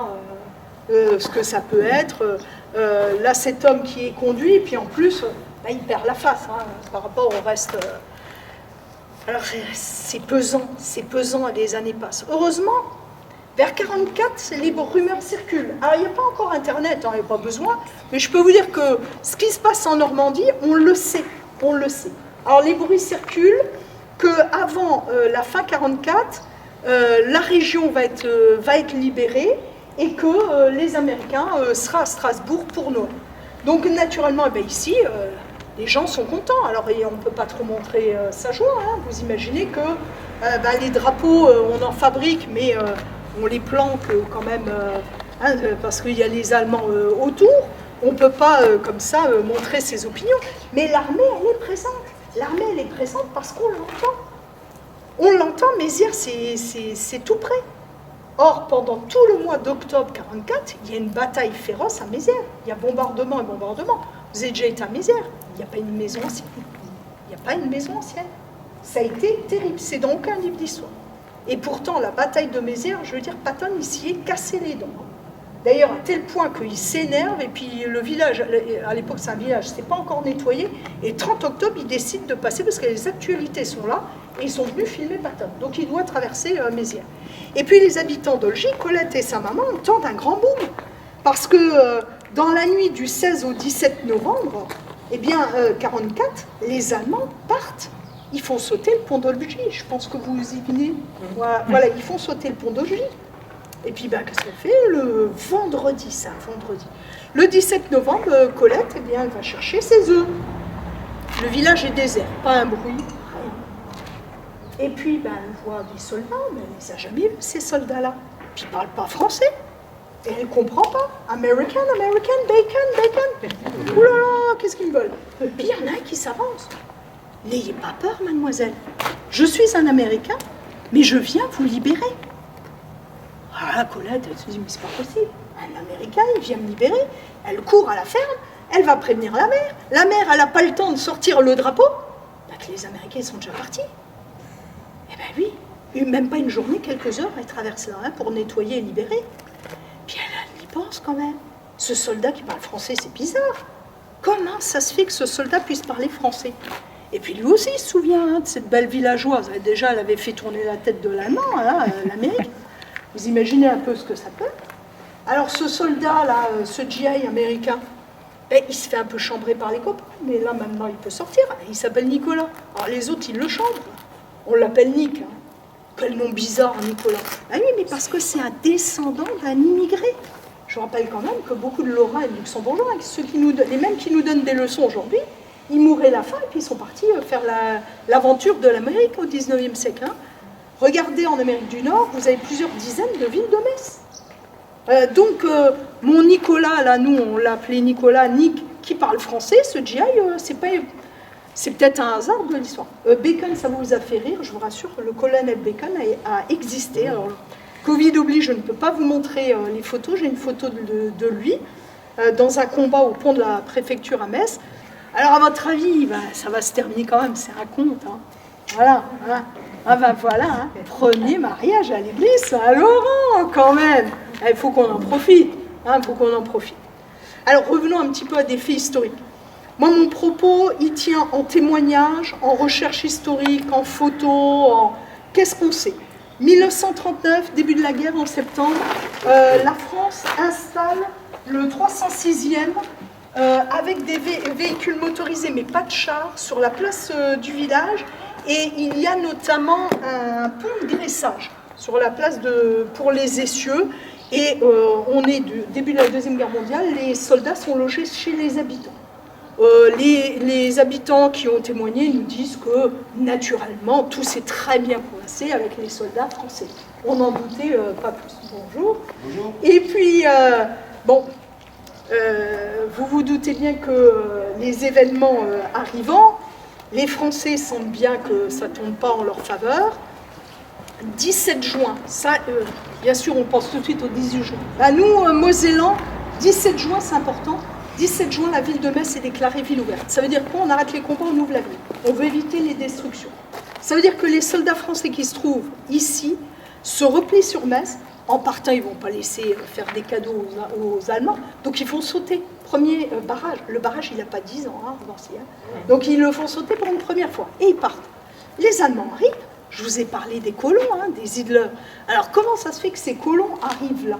ce que ça peut être. Là, cet homme qui est conduit, et puis en plus, il perd la face par rapport au reste. Alors c'est pesant et les années passent. Heureusement, vers 1944, les rumeurs circulent. Alors il n'y a pas encore Internet, il n'y a pas besoin, mais je peux vous dire que ce qui se passe en Normandie, on le sait. Alors les bruits circulent qu'avant la fin 1944, la région va être libérée et que les Américains seront à Strasbourg pour Noël. Donc naturellement, ici, les gens sont contents. Alors on ne peut pas trop montrer sa joie. Vous imaginez que les drapeaux, on en fabrique, mais on les planque quand même, parce qu'il y a les Allemands autour. On ne peut pas comme ça montrer ses opinions. Mais l'armée, elle est présente. L'armée, elle est présente parce qu'on l'entend. On l'entend, Mézières, c'est tout près. Or, pendant tout le mois d'octobre 1944, il y a une bataille féroce à Mézières. Il y a bombardement et bombardement. Vous avez déjà été à Mézières, il n'y a pas une maison ancienne. Il n'y a pas une maison ancienne. Ça a été terrible, c'est dans aucun livre d'histoire. Et pourtant, la bataille de Mézières, je veux dire, Patton, il s'y est cassé les dents. D'ailleurs, à tel point qu'il s'énerve, et puis le village, à l'époque c'est un village, c'est pas encore nettoyé, et 30 octobre, il décide de passer, parce que les actualités sont là, et ils sont venus filmer Patton. Donc il doit traverser Mézières. Et puis les habitants d'Olgy, Colette et sa maman, entendent un grand boom, parce que dans la nuit du 16 au 17 novembre, 44, les Allemands partent. Ils font sauter le pont d'Olgy. Je pense que vous y venez. Voilà, ils font sauter le pont d'Olgy. Et puis, qu'est-ce qu'on fait? Le vendredi. Le 17 novembre, Colette, elle va chercher ses œufs. Le village est désert, pas un bruit, rien. Et puis, elle voit des soldats, mais elle ne les a jamais vus, ces soldats-là. Puis, ils ne parlent pas français. Et elle ne comprend pas. American, bacon. Ouh là là, qu'est-ce qu'ils veulent? Puis, il y en a un qui s'avance. N'ayez pas peur, mademoiselle. Je suis un Américain, mais je viens vous libérer. Ah, Colette, elle se dit, mais c'est pas possible. Un Américain, il vient me libérer. Elle court à la ferme, elle va prévenir la mère. La mère, elle n'a pas le temps de sortir le drapeau. Que les Américains sont déjà partis. Oui. même pas une journée, quelques heures, elle traverse là pour nettoyer et libérer. Puis elle y pense quand même. Ce soldat qui parle français, c'est bizarre. Comment ça se fait que ce soldat puisse parler français? Et puis lui aussi, il se souvient de cette belle villageoise. Déjà, elle avait fait tourner la tête de l'Allemand, l'Amérique. Vous imaginez un peu ce que ça peut. Alors ce soldat-là, ce GI américain, il se fait un peu chambrer par les copains, mais là maintenant il peut sortir. Il s'appelle Nicolas. Alors les autres, ils le chambrent. On l'appelle Nick. Hein. Quel nom bizarre, Nicolas. Ah oui, mais parce que c'est un descendant d'un immigré. Je rappelle quand même que beaucoup de Lorrains et de Luxembourgeois, les mêmes qui nous donnent des leçons aujourd'hui, ils mouraient la faim et puis ils sont partis faire l'aventure de l'Amérique au 19e siècle. Hein. Regardez en Amérique du Nord, vous avez plusieurs dizaines de villes de messe. Donc, mon Nicolas, là, nous, on l'a appelé Nicolas, Nick, qui parle français, ce GI, c'est peut-être un hasard de l'histoire. Bacon, ça vous a fait rire, je vous rassure, le colonel Bacon a existé. Alors, Covid oblige, je ne peux pas vous montrer les photos, j'ai une photo de lui dans un combat au pont de la préfecture à Metz. Alors, à votre avis, ça va se terminer quand même, c'est un conte. Hein. Voilà, hein. Ah ben voilà, hein. Premier mariage à l'église Saint-Laurent, quand même. Il faut qu'on en profite, hein, faut qu'on en profite. Alors revenons un petit peu à des faits historiques. Moi, mon propos, il tient en témoignage, en recherche historique, en photo, Qu'est-ce qu'on sait? 1939, début de la guerre, en septembre, la France installe le 306e avec des véhicules motorisés, mais pas de chars, sur la place du village. Et il y a notamment un pont de graissage sur la place pour les essieux. Et on est du début de la Deuxième Guerre mondiale, les soldats sont logés chez les habitants. Les habitants qui ont témoigné nous disent que, naturellement, tout s'est très bien passé avec les soldats français. On n'en doutait pas plus. Bonjour. Bonjour. Et puis, vous vous doutez bien que les événements arrivant, les Français sentent bien que ça ne tourne pas en leur faveur. 17 juin, ça, bien sûr, on pense tout de suite au 18 juin. Nous, Mosellans, 17 juin, c'est important. 17 juin, la ville de Metz est déclarée ville ouverte. Ça veut dire quoi? On arrête les combats, on ouvre la ville. On veut éviter les destructions. Ça veut dire que les soldats français qui se trouvent ici se replient sur Metz. En partant, ils ne vont pas laisser faire des cadeaux aux Allemands. Donc, ils font sauter. Premier barrage. Le barrage, il n'a pas 10 ans, hein, Nancy, hein. Donc, ils le font sauter pour une première fois. Et ils partent. Les Allemands arrivent. Je vous ai parlé des colons, hein, des Hitler. Alors, comment ça se fait que ces colons arrivent là?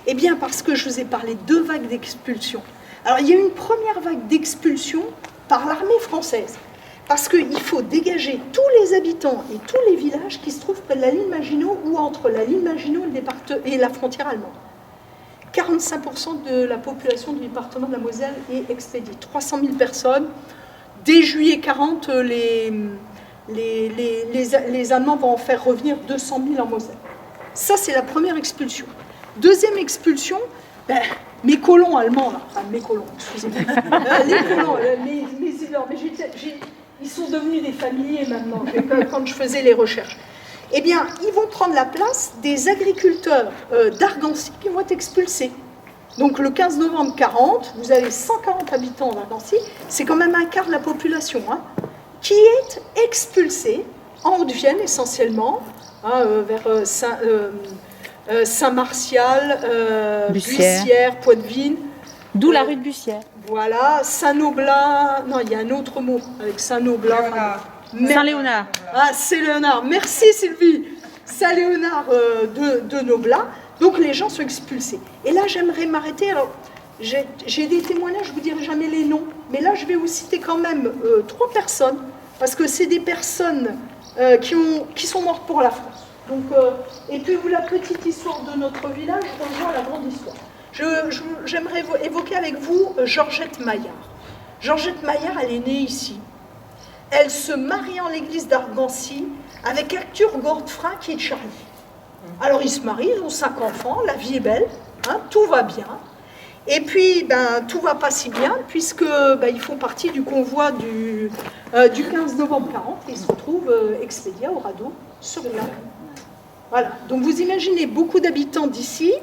Eh bien, parce que je vous ai parlé de 2 vagues d'expulsion. Alors, il y a une première vague d'expulsion par l'armée française. Parce qu'il faut dégager tous les habitants et tous les villages qui se trouvent près de la ligne Maginot ou entre la ligne Maginot et la frontière allemande. 45% de la population du département de la Moselle est expédiée. 300 000 personnes. Dès juillet 40, les Allemands vont en faire revenir 200 000 en Moselle. Ça, c'est la première expulsion. Deuxième expulsion, mes colons allemands, là, enfin mes colons, excusez-moi, les colons, ils sont devenus des familiers maintenant, quand je faisais les recherches. Eh bien, ils vont prendre la place des agriculteurs d'Argancy qui vont être expulsés. Donc le 15 novembre 40, vous avez 140 habitants d'Argancy, c'est quand même un quart de la population, hein, qui est expulsé en Haute-Vienne essentiellement, hein, vers Saint-Martial, Bussière, Poitvine. D'où la rue de Bussière. Voilà, Saint-Noblat, non, il y a un autre mot avec Saint-Noblat. Saint-Léonard. Ah, c'est Léonard, merci Sylvie. Saint-Léonard de Noblat. Donc les gens sont expulsés. Et là, j'aimerais m'arrêter. Alors, j'ai des témoignages, je ne vous dirai jamais les noms, mais là, je vais vous citer quand même 3 personnes, parce que c'est des personnes qui sont mortes pour la France. Donc, et puis, la petite histoire de notre village rejoint la grande histoire. J'aimerais évoquer avec vous Georgette Maillard. Georgette Maillard, elle est née ici. Elle se marie en l'église d'Argancy avec Arthur Godefroy qui est de Charlie. Alors ils se marient, ils ont 5 enfants, la vie est belle, hein, tout va bien. Et puis tout va pas si bien puisque ils font partie du convoi du 15 novembre 40 et ils se retrouvent expédiés au radeau sur la mer. Voilà, donc vous imaginez beaucoup d'habitants d'ici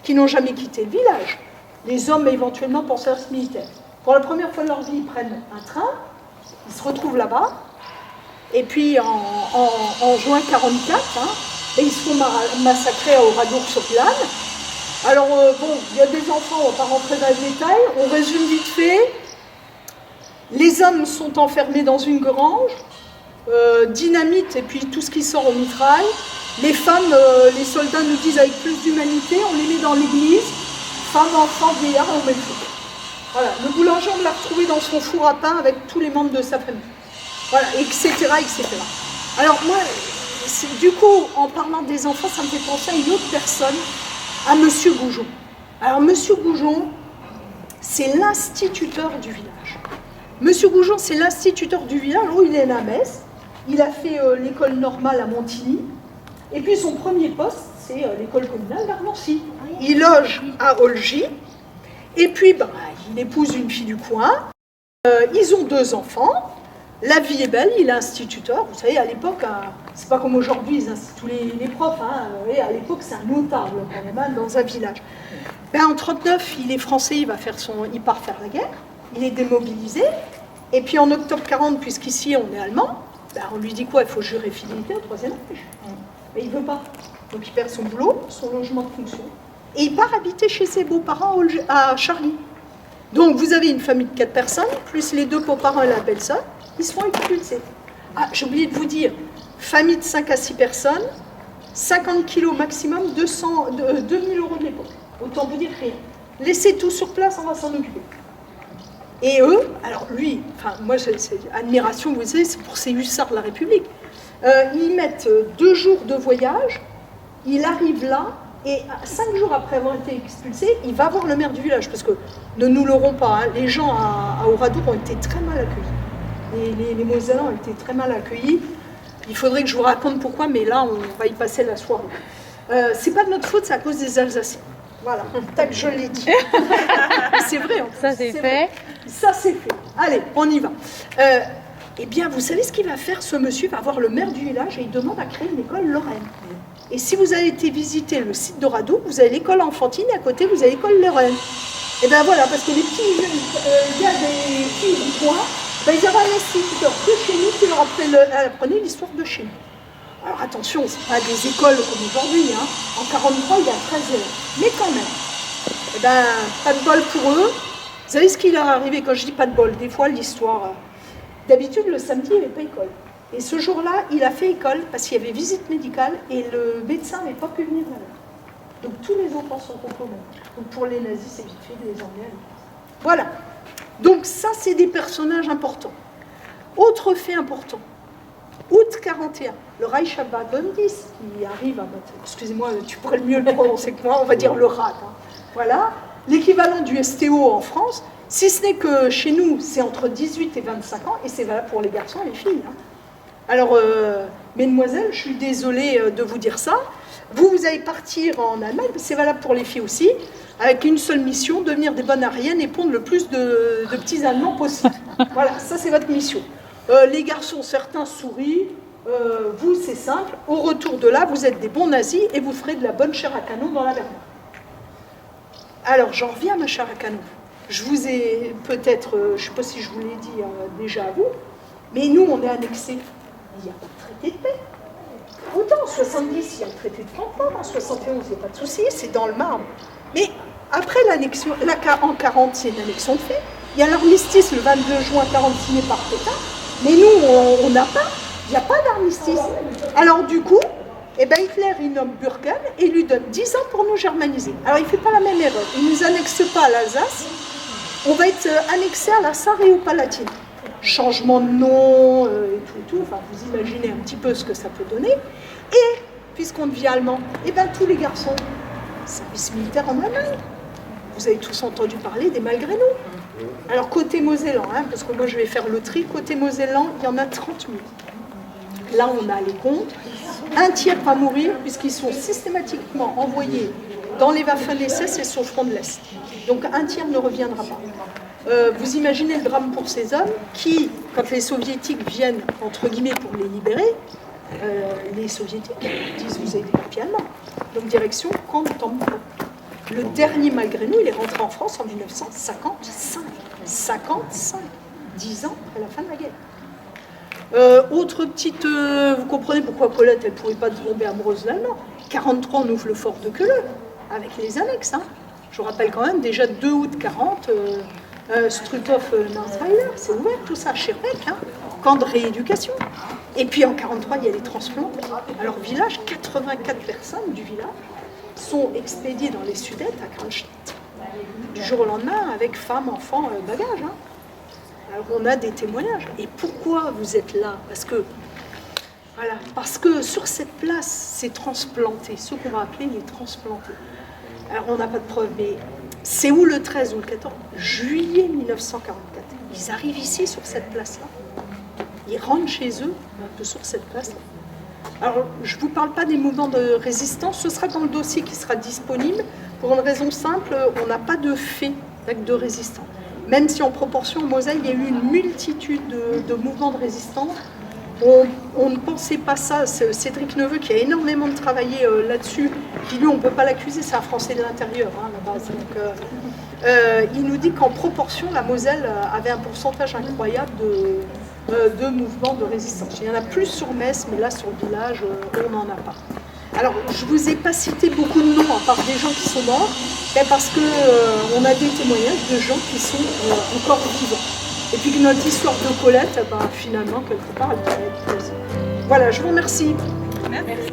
qui n'ont jamais quitté le village. Les hommes éventuellement pour service militaire. Pour la première fois de leur vie, ils prennent un train, ils se retrouvent là-bas, Et puis en juin 44, hein, et ils se font massacrer à Oradour-sur-Glane. Alors bon, il y a des enfants, on va pas rentrer dans les détails, on résume vite fait. Les hommes sont enfermés dans une grange, dynamite et puis tout ce qui sort au mitraille. Les femmes, les soldats nous disent avec plus d'humanité, on les met dans l'église, femmes, enfants, vieillards, on met le feu. Voilà, le boulanger, on l'a retrouvé dans son four à pain avec tous les membres de sa famille. Voilà, etc., etc. Alors moi, du coup, en parlant des enfants, ça me fait penser à une autre personne, à Monsieur Goujon. Alors Monsieur Goujon, c'est l'instituteur du village. Monsieur Goujon, c'est l'instituteur du village, où il est né à Metz. Il a fait l'école normale à Montigny. Et puis son premier poste, c'est l'école communale d'Armancy. Il loge à Olgy. Et puis, il épouse une fille du coin. Ils ont 2 enfants. La vie est belle, il est instituteur. Vous savez, à l'époque, c'est pas comme aujourd'hui, ils instituent les profs. Hein. À l'époque, c'est un notable quand même, hein, dans un village. En 1939, il est français, il part faire la guerre. Il est démobilisé. Et puis en octobre 40, puisqu'ici on est allemand, on lui dit quoi? Il faut jurer fidélité au Troisième Reich. Mais il ne veut pas. Donc il perd son boulot, son logement de fonction. Et il part habiter chez ses beaux-parents à Charly. Donc vous avez une famille de 4 personnes, plus les 2 beaux-parents et la belle-sœur, ils se font expulser. Ah, j'ai oublié de vous dire, famille de 5 à 6 personnes, 50 kilos maximum, 2000 € de l'époque. Autant vous dire rien. Laissez tout sur place, on va s'en occuper. Et eux, alors lui, moi c'est admiration, vous savez, c'est pour ces hussards de la République. Ils mettent 2 jours de voyage, il arrive là, et 5 jours après avoir été expulsé, il va voir le maire du village, parce que ne nous l'aurons pas, hein, les gens à Oradour ont été très mal accueillis. Les Mosellans ont été très mal accueillis. Il faudrait que je vous raconte pourquoi, mais là, on va y passer la soirée. C'est pas de notre faute, c'est à cause des Alsaciens. Voilà, tac, je l'ai dit. C'est vrai, en fait. Ça, c'est fait. Vrai. Ça, c'est fait. Allez, on y va. Eh bien, vous savez ce qu'il va faire, ce monsieur? Il va voir le maire du village et il demande à créer une école Lorraine. Et si vous avez été visiter le site d'Oradour, vous avez l'école enfantine et à côté, vous avez l'école Lorraine. Et bien voilà, parce que les petits gars des filles du coin, ils avaient un instituteur de chez nous qui leur apprenait l'histoire de chez nous. Alors attention, ce n'est pas des écoles comme aujourd'hui. Hein. En 1943, il y a 13 élèves. Mais quand même, eh ben, pas de bol pour eux. Vous savez ce qui leur est arrivé quand je dis pas de bol? Des fois, l'histoire... D'habitude, le samedi, il n'y avait pas école. Et ce jour-là, il a fait école parce qu'il y avait visite médicale et le médecin n'avait pas pu venir la veille. Donc tous les enfants sont complètement. Donc pour les nazis, c'est vite fait de les emmener à l'église. Voilà. Donc ça, c'est des personnages importants. Autre fait important. Août 41, le Reichsbahn-Bundis qui arrive à battre. Excusez-moi, tu pourrais mieux le prononcer que moi, on va dire le RAD. Hein. Voilà. L'équivalent du STO en France, si ce n'est que chez nous, c'est entre 18 et 25 ans, et c'est valable pour les garçons et les filles. Hein. Alors, mesdemoiselles, je suis désolée de vous dire ça. Vous allez partir en Allemagne, c'est valable pour les filles aussi, avec une seule mission, devenir des bonnes ariennes et pondre le plus de petits Allemands possible. Voilà, ça c'est votre mission. Les garçons, certains sourient, vous c'est simple, au retour de là, vous êtes des bons nazis et vous ferez de la bonne chair à canon dans la Wehrmacht. Alors, j'en reviens à ma chair à canon. Je vous ai peut-être, je ne sais pas si je vous l'ai dit déjà à vous, mais nous, on est annexés. Il n'y a pas de traité de paix. Autant en 70, il y a le traité de Francfort, en 71, il n'y a pas de souci, c'est dans le marbre. Mais après l'annexion, en 40, c'est une annexion de fait. Il y a l'armistice le 22 juin 40 signé par Pétain, mais nous, on n'a pas, il n'y a pas d'armistice. Alors du coup, eh ben Hitler, il nomme Bürgen et il lui donne 10 ans pour nous germaniser. Alors il ne fait pas la même erreur, il ne nous annexe pas à l'Alsace, on va être annexé à la Sarre-et-au-Palatine. Changement de nom et tout, enfin vous imaginez un petit peu ce que ça peut donner. Et, puisqu'on devient allemand, eh bien tous les garçons, service militaire en Allemagne. Vous avez tous entendu parler des malgré nous. Alors côté Mosellan, hein, parce que moi je vais faire le tri, côté Mosellan, il y en a 30 000. Là on a les comptes, un tiers va mourir puisqu'ils sont systématiquement envoyés dans les Waffen-SS et sur le front de l'Est. Donc un tiers ne reviendra pas. Vous imaginez le drame pour ces hommes qui, quand les soviétiques viennent, entre guillemets, pour les libérer, les soviétiques disent vous avez des papiers allemands. Donc direction camp de Tampere. Le dernier malgré nous, il est rentré en France en 1955. 55, 10 ans après la fin de la guerre. Autre petite... vous comprenez pourquoi Colette, elle ne pouvait pas tomber amoureuse d'Allemand. 43, on ouvre le fort de Queuleux, avec les annexes. Hein. Je vous rappelle quand même, déjà 2 août 40, Struthof, Narzweiler, c'est ouvert tout ça, Scherbeck, hein, camp de rééducation. Et puis en 43, il y a les transplants. Alors village, 84 personnes du village sont expédiées dans les Sudètes à Kronstadt. Du jour au lendemain, avec femmes, enfants, bagages. Hein. Alors on a des témoignages. Et pourquoi vous êtes là? Parce que sur cette place, c'est transplanté, ce qu'on va appeler les transplantés. Alors on n'a pas de preuves, mais c'est où le 13 ou le 14 juillet 1944. Ils arrivent ici, sur cette place-là. Ils rentrent chez eux, un peu sur cette place-là. Alors, je ne vous parle pas des mouvements de résistance, ce sera dans le dossier qui sera disponible. Pour une raison simple, on n'a pas de fait d'acte de résistance. Même si en proportion, en Moselle, il y a eu une multitude de mouvements de résistance. On ne pensait pas ça. C'est Cédric Neveu qui a énormément travaillé là-dessus. Puis lui, on ne peut pas l'accuser, c'est un Français de l'intérieur, hein, à la base. Donc, il nous dit qu'en proportion, la Moselle avait un pourcentage incroyable de mouvements de résistance. Il y en a plus sur Metz, mais là, sur le village, on n'en a pas. Alors, je ne vous ai pas cité beaucoup de noms, à part des gens qui sont morts, parce qu'on a des témoignages de gens qui sont encore vivants. Et puis que notre histoire de Colette, finalement, quelque part, elle pourrait être plausible. Voilà, je vous remercie. Merci.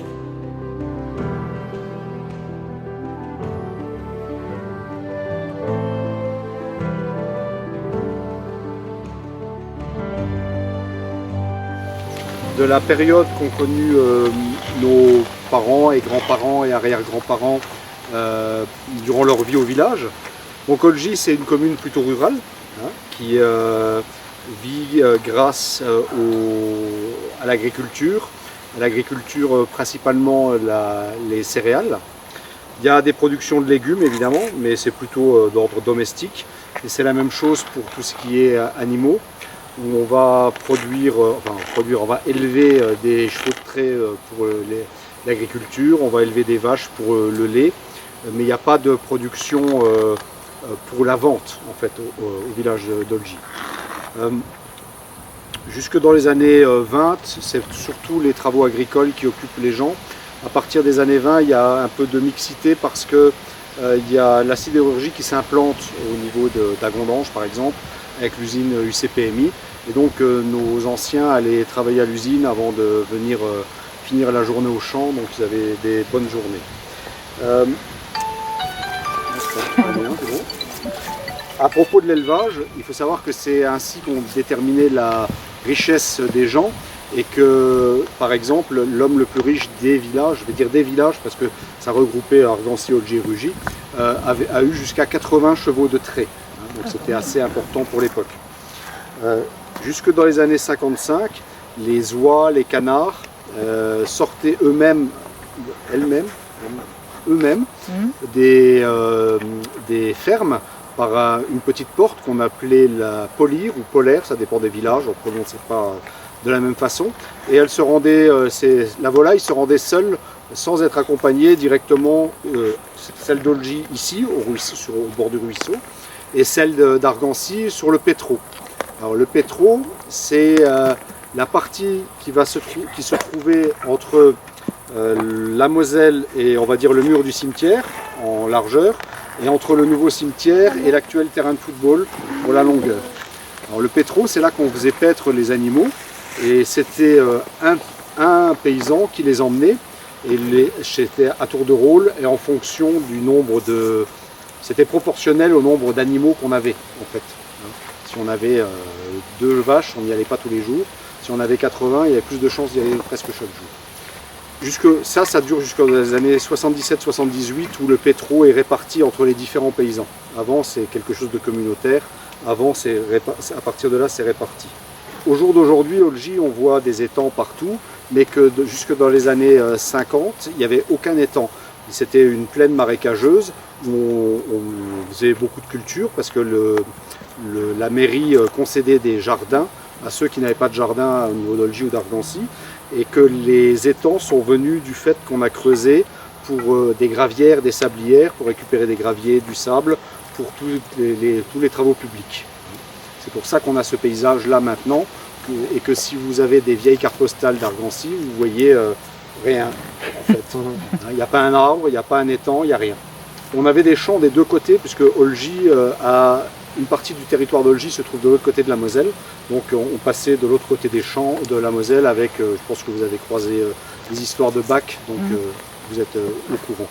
De la période qu'ont connue nos parents et grands-parents et arrière-grands-parents durant leur vie au village. Moncolgy, c'est une commune plutôt rurale, hein, qui vit grâce à l'agriculture. L'agriculture, principalement les céréales. Il y a des productions de légumes évidemment, mais c'est plutôt d'ordre domestique. Et c'est la même chose pour tout ce qui est animaux, où on va on va élever des chevaux de trait pour l'agriculture, on va élever des vaches pour le lait, mais il n'y a pas de production pour la vente en fait au village d'Olgy. Jusque dans les années 20, c'est surtout les travaux agricoles qui occupent les gens. À partir des années 20, il y a un peu de mixité parce que il y a la sidérurgie qui s'implante au niveau d'Agondange par exemple, avec l'usine UCPMI. Et donc nos anciens allaient travailler à l'usine avant de venir finir la journée au champ, donc ils avaient des bonnes journées. À propos de l'élevage, il faut savoir que c'est ainsi qu'on déterminait la richesse des gens et que, par exemple, l'homme le plus riche des villages, je vais dire des villages parce que ça regroupait Argancy, Olgy et Rugy, a eu jusqu'à 80 chevaux de trait. Donc c'était assez important pour l'époque. Jusque dans les années 55, les oies, les canards sortaient eux-mêmes des fermes par une petite porte qu'on appelait la polire ou polaire, ça dépend des villages, on ne prononçait pas de la même façon. Et elle se rendait, la volaille se rendait seule, sans être accompagnée directement, celle d'Olgy ici, au bord du ruisseau, et celle d'Argancy sur le pétreau. Alors le pétreau, c'est la partie qui se trouvait entre la Moselle et on va dire le mur du cimetière en largeur, et entre le nouveau cimetière et l'actuel terrain de football pour la longueur. Alors le pétreau, c'est là qu'on faisait paître les animaux, et c'était un paysan qui les emmenait, et c'était à tour de rôle et en fonction du nombre de... C'était proportionnel au nombre d'animaux qu'on avait en fait. Si on avait 2 vaches, on n'y allait pas tous les jours. Si on avait 80, il y avait plus de chances d'y aller presque chaque jour. Ça dure jusqu'aux années 77-78 où le pétreau est réparti entre les différents paysans. Avant, c'est quelque chose de communautaire. Avant, à partir de là, c'est réparti. Au jour d'aujourd'hui, Olgy, on voit des étangs partout, mais que jusque dans les années 50, il n'y avait aucun étang. C'était une plaine marécageuse où on faisait beaucoup de cultures parce que la mairie concédait des jardins à ceux qui n'avaient pas de jardin au niveau d'Olgy ou d'Argancy, et que les étangs sont venus du fait qu'on a creusé pour des gravières, des sablières, pour récupérer des graviers, du sable, pour tous les travaux publics. C'est pour ça qu'on a ce paysage là maintenant, et que si vous avez des vieilles cartes postales d'Argancy, vous voyez rien. En fait. Il n'y a pas un arbre, il n'y a pas un étang, il n'y a rien. On avait des champs des deux côtés, puisque Olgy une partie du territoire d'Olgy se trouve de l'autre côté de la Moselle. Donc on passait de l'autre côté des champs de la Moselle avec, je pense que vous avez croisé les histoires de bac, donc vous êtes au courant.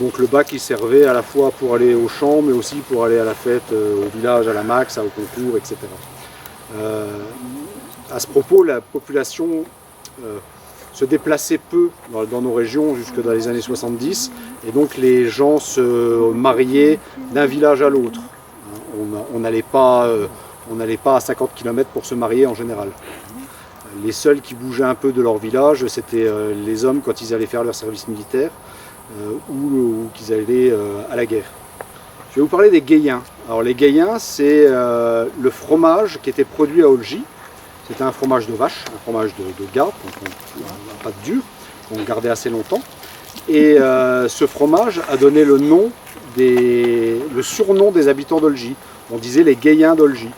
Donc le bac il servait à la fois pour aller au champ, mais aussi pour aller à la fête, au village, à la Max, au concours, etc. À ce propos, la population se déplaçait peu dans nos régions jusque dans les années 70, et donc les gens se mariaient d'un village à l'autre. On n'allait pas à 50 km pour se marier en général. Les seuls qui bougeaient un peu de leur village, c'était les hommes quand ils allaient faire leur service militaire ou qu'ils allaient à la guerre. Je vais vous parler des Gayens. Alors les Gayens, c'est le fromage qui était produit à Olgy. C'était un fromage de vache, un fromage de garde, donc un pâte dure, qu'on gardait assez longtemps. Et ce fromage a donné le surnom des habitants d'Olgy. On disait les Gayens d'Olgy.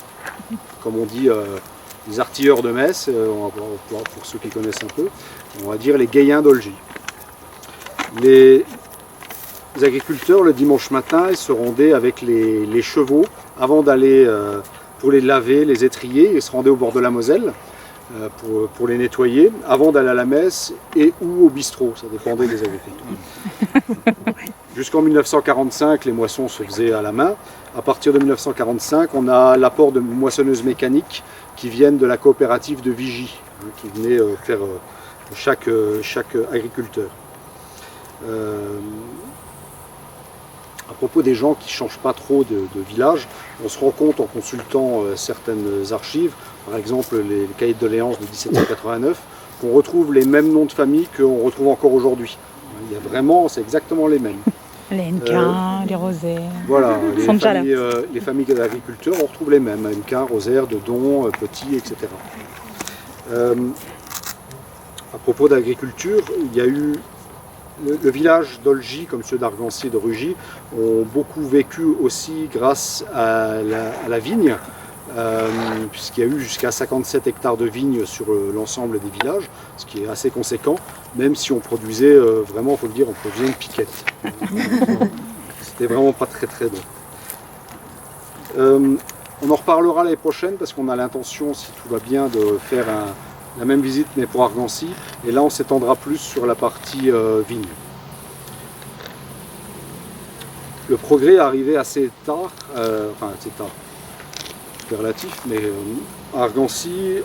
Comme on dit les artilleurs de Metz, pour ceux qui connaissent un peu, on va dire les Gayens d'Olgy. Les agriculteurs, le dimanche matin, ils se rendaient avec les chevaux avant d'aller pour les laver, les étrier. Ils se rendaient au bord de la Moselle pour les nettoyer avant d'aller à la messe et ou au bistrot, ça dépendait des agriculteurs. Jusqu'en 1945, les moissons se faisaient à la main. À partir de 1945, on a l'apport de moissonneuses mécaniques qui viennent de la coopérative de Vigie, qui venait faire chaque agriculteur. À propos des gens qui ne changent pas trop de village, on se rend compte en consultant certaines archives, par exemple les cahiers de doléances de 1789, qu'on retrouve les mêmes noms de famille qu'on retrouve encore aujourd'hui. Il y a vraiment, c'est exactement les mêmes. Les Hennequin, les Rosaire. Voilà, les familles d'agriculteurs, on retrouve les mêmes, Hennequin, Rosaire, Dedon, Petit, etc. À propos d'agriculture, il y a eu le village d'Olgy, comme ceux d'Argancy et de Rugy, ont beaucoup vécu aussi grâce à la vigne, puisqu'il y a eu jusqu'à 57 hectares de vignes sur l'ensemble des villages, ce qui est assez conséquent, même si on produisait, vraiment, il faut le dire, on produisait une piquette. C'était vraiment pas très très bon. On en reparlera l'année prochaine, parce qu'on a l'intention, si tout va bien, de faire la même visite mais pour Argancy, et là on s'étendra plus sur la partie vigne. Le progrès est arrivé assez tard, c'est relatif, mais à Argancy,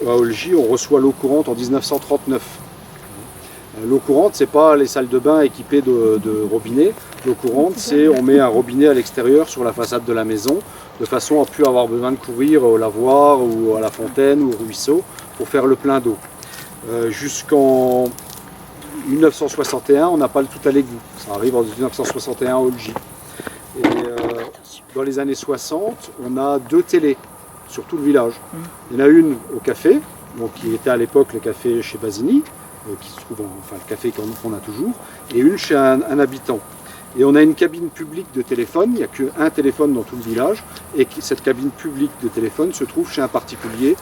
à Olgy, on reçoit l'eau courante en 1939. L'eau courante, c'est pas les salles de bain équipées de robinets. L'eau courante, c'est on met un robinet à l'extérieur sur la façade de la maison, de façon à ne plus avoir besoin de courir au lavoir ou à la fontaine ou au ruisseau pour faire le plein d'eau. Jusqu'en 1961, on n'a pas le tout à l'égout. Ça arrive en 1961 à Olgy. Et dans les années 60, on a 2 télés sur tout le village. Il y en a une au café, donc qui était à l'époque le café chez Basini, qui se trouve, enfin le café qu'on a toujours, et une chez un habitant. Et on a une cabine publique de téléphone, il n'y a qu'un téléphone dans tout le village, et cette cabine publique de téléphone se trouve chez un particulier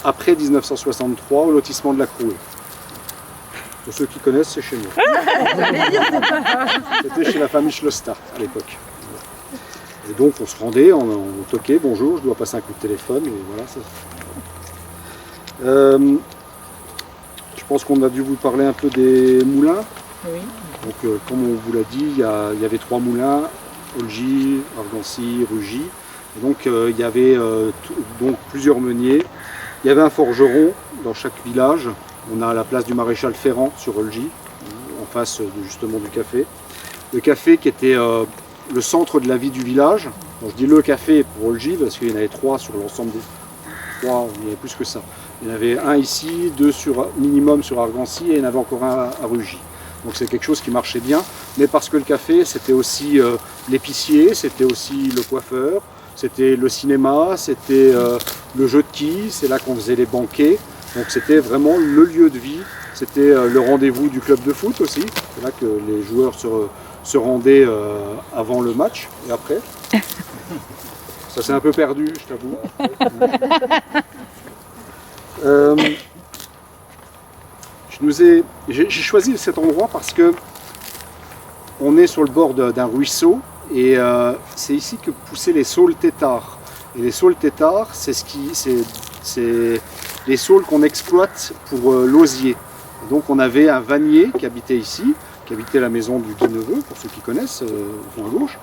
après 1963 au lotissement de la Crouée. Pour ceux qui connaissent, c'est chez nous. C'était chez la famille Schlossart à l'époque. Et donc on se rendait, on toquait, bonjour, je dois passer un coup de téléphone, et voilà. Ça. Je pense qu'on a dû vous parler un peu des moulins. Oui. Donc comme on vous l'a dit, il y avait 3 moulins, Olgy, Argancy, Rugy. Et donc il y avait donc plusieurs meuniers. Il y avait un forgeron dans chaque village. On a la place du maréchal Ferrand sur Olgy, en face justement du café. Le café qui était le centre de la vie du village. Bon, je dis le café pour Olgy parce qu'il y en avait 3 sur l'ensemble des... 3, il y avait plus que ça. Il y en avait un ici, 2 minimum sur Argancy et il y en avait encore un à Rugy. Donc c'est quelque chose qui marchait bien, mais parce que le café c'était aussi l'épicier, c'était aussi le coiffeur, c'était le cinéma, c'était le jeu de quilles, c'est là qu'on faisait les banquets. Donc c'était vraiment le lieu de vie, c'était le rendez-vous du club de foot aussi, c'est là que les joueurs se rendaient avant le match et après. Ça s'est un peu perdu, je t'avoue. J'ai choisi cet endroit parce que on est sur le bord d'un ruisseau et c'est ici que poussaient les saules têtards. Et les saules têtards, c'est les saules qu'on exploite pour l'osier. Donc on avait un vannier qui habitait ici, qui habitait la maison du Guy-Neveu, pour ceux qui connaissent, à gauche,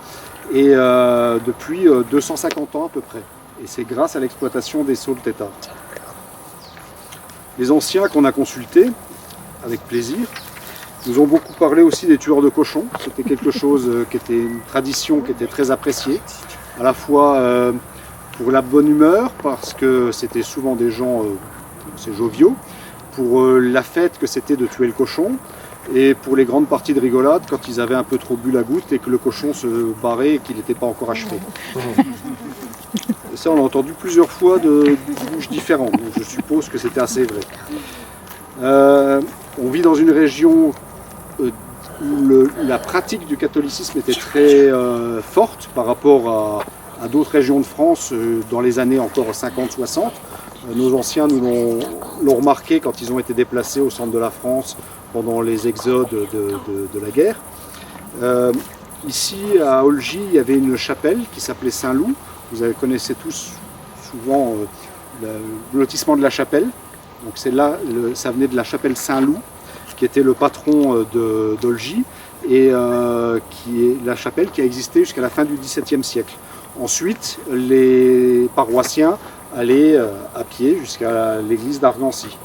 et depuis 250 ans à peu près. Et c'est grâce à l'exploitation des saules têtards. Les anciens qu'on a consultés, avec plaisir, nous ont beaucoup parlé aussi des tueurs de cochons. C'était quelque chose qui était une tradition qui était très appréciée, à la fois pour la bonne humeur, parce que c'était souvent des gens assez joviaux, pour la fête que c'était de tuer le cochon, et pour les grandes parties de rigolade quand ils avaient un peu trop bu la goutte et que le cochon se barrait et qu'il n'était pas encore achevé. Et ça, on l'a entendu plusieurs fois de bouches différentes, donc je suppose que c'était assez vrai. On vit dans une région où la pratique du catholicisme était très forte par rapport à d'autres régions de France dans les années encore 50-60. Nos anciens nous l'ont remarqué quand ils ont été déplacés au centre de la France pendant les exodes de la guerre. Ici, à Olgy, il y avait une chapelle qui s'appelait Saint-Loup. Vous connaissez tous souvent le lotissement de la Chapelle. Donc c'est là, ça venait de la chapelle Saint-Loup, qui était le patron d'Olgy, et qui est la chapelle qui a existé jusqu'à la fin du XVIIe siècle. Ensuite, les paroissiens allaient à pied jusqu'à l'église d'Argancy.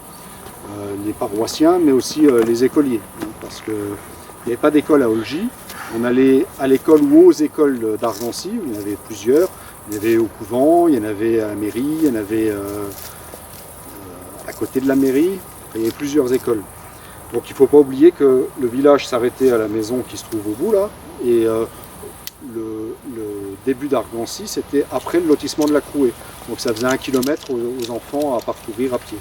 Les paroissiens, mais aussi les écoliers, parce qu'il n'y avait pas d'école à Olgy. On allait à l'école ou aux écoles d'Argancy, où il y en avait plusieurs. Il y en avait au couvent, il y en avait à la mairie, il y en avait à côté de la mairie. Il y avait plusieurs écoles. Donc il ne faut pas oublier que le village s'arrêtait à la maison qui se trouve au bout là, et le début d'Argancy, c'était après le lotissement de la Crouée. Donc ça faisait 1 kilomètre aux enfants à parcourir à pied.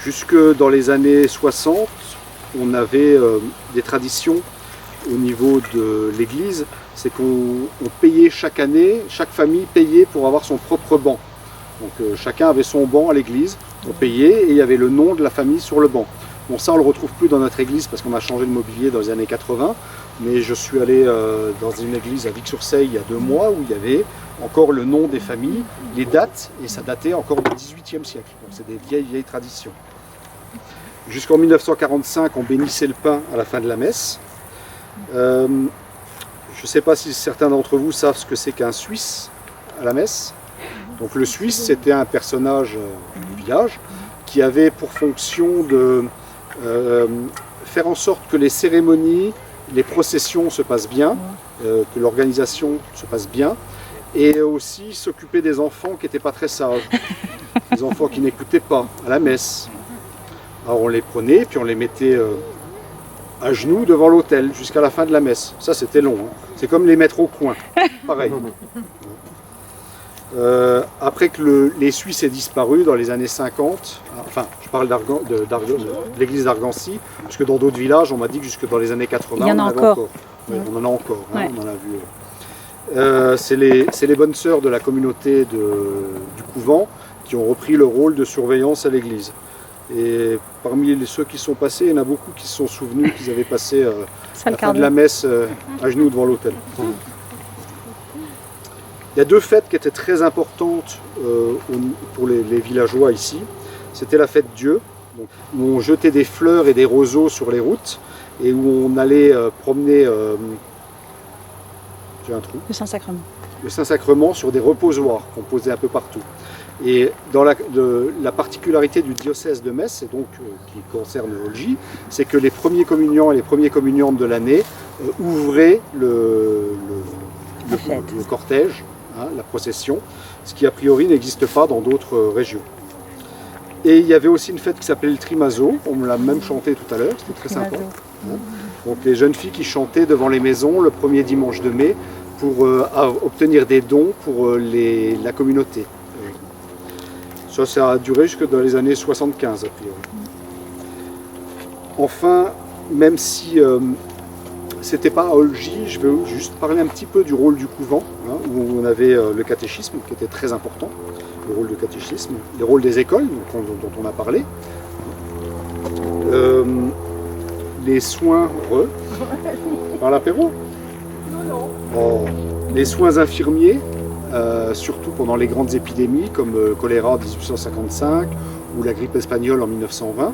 Jusque dans les années 60, on avait des traditions au niveau de l'église, c'est qu'on payait chaque année, chaque famille payait pour avoir son propre banc. Donc chacun avait son banc à l'église, on payait et il y avait le nom de la famille sur le banc. Bon, ça on ne le retrouve plus dans notre église parce qu'on a changé de mobilier dans les années 80, mais je suis allé dans une église à Vic-sur-Seille il y a 2 mois où il y avait encore le nom des familles, les dates, et ça datait encore du XVIIIe siècle. Donc c'est des vieilles traditions. Jusqu'en 1945, on bénissait le pain à la fin de la messe. Je ne sais pas si certains d'entre vous savent ce que c'est qu'un Suisse à la messe. Donc le Suisse, c'était un personnage du village qui avait pour fonction de faire en sorte que les cérémonies, les processions se passent bien, que l'organisation se passe bien, et aussi s'occuper des enfants qui n'étaient pas très sages, des enfants qui n'écoutaient pas à la messe. Alors on les prenait, puis on les mettait à genoux devant l'autel jusqu'à la fin de la messe. Ça c'était long, hein. C'est comme les mettre au coin, pareil. Après que les Suisses aient disparu dans les années 50, enfin je parle de l'église d'Argancy, parce que dans d'autres villages on m'a dit que jusque dans les années 80 Il y en a encore. Ouais, on en a encore, hein, Ouais. on en a vu. C'est les bonnes sœurs de la communauté du couvent qui ont repris le rôle de surveillance à l'église. Et parmi ceux qui sont passés, il y en a beaucoup qui se sont souvenus qu'ils avaient passé la fin de la messe à genoux devant l'autel. Il y a 2 fêtes qui étaient très importantes pour les villageois ici. C'était la fête Dieu, donc, où on jetait des fleurs et des roseaux sur les routes et où on allait promener j'ai un trou. Le Saint-Sacrement. Le Saint-Sacrement sur des reposoirs qu'on posait un peu partout. Et dans la particularité du diocèse de Metz, et donc qui concerne Olgy, c'est que les premiers communiants et les premiers communiantes de l'année ouvraient le cortège, hein, la procession, ce qui a priori n'existe pas dans d'autres régions. Et il y avait aussi une fête qui s'appelait le Trimazo, on me l'a même chanté tout à l'heure, c'était très sympa. Hein. Donc les jeunes filles qui chantaient devant les maisons le premier dimanche de mai pour obtenir des dons pour la communauté. Ça a duré jusque dans les années 75 a priori. Enfin, même si c'était pas à Olgy, je vais juste parler un petit peu du rôle du couvent, hein, où on avait le catéchisme qui était très important, le rôle du catéchisme, le rôle des écoles dont on a parlé, les soins, par l'apéro, les soins infirmiers, surtout pendant les grandes épidémies comme choléra en 1855 ou la grippe espagnole en 1920.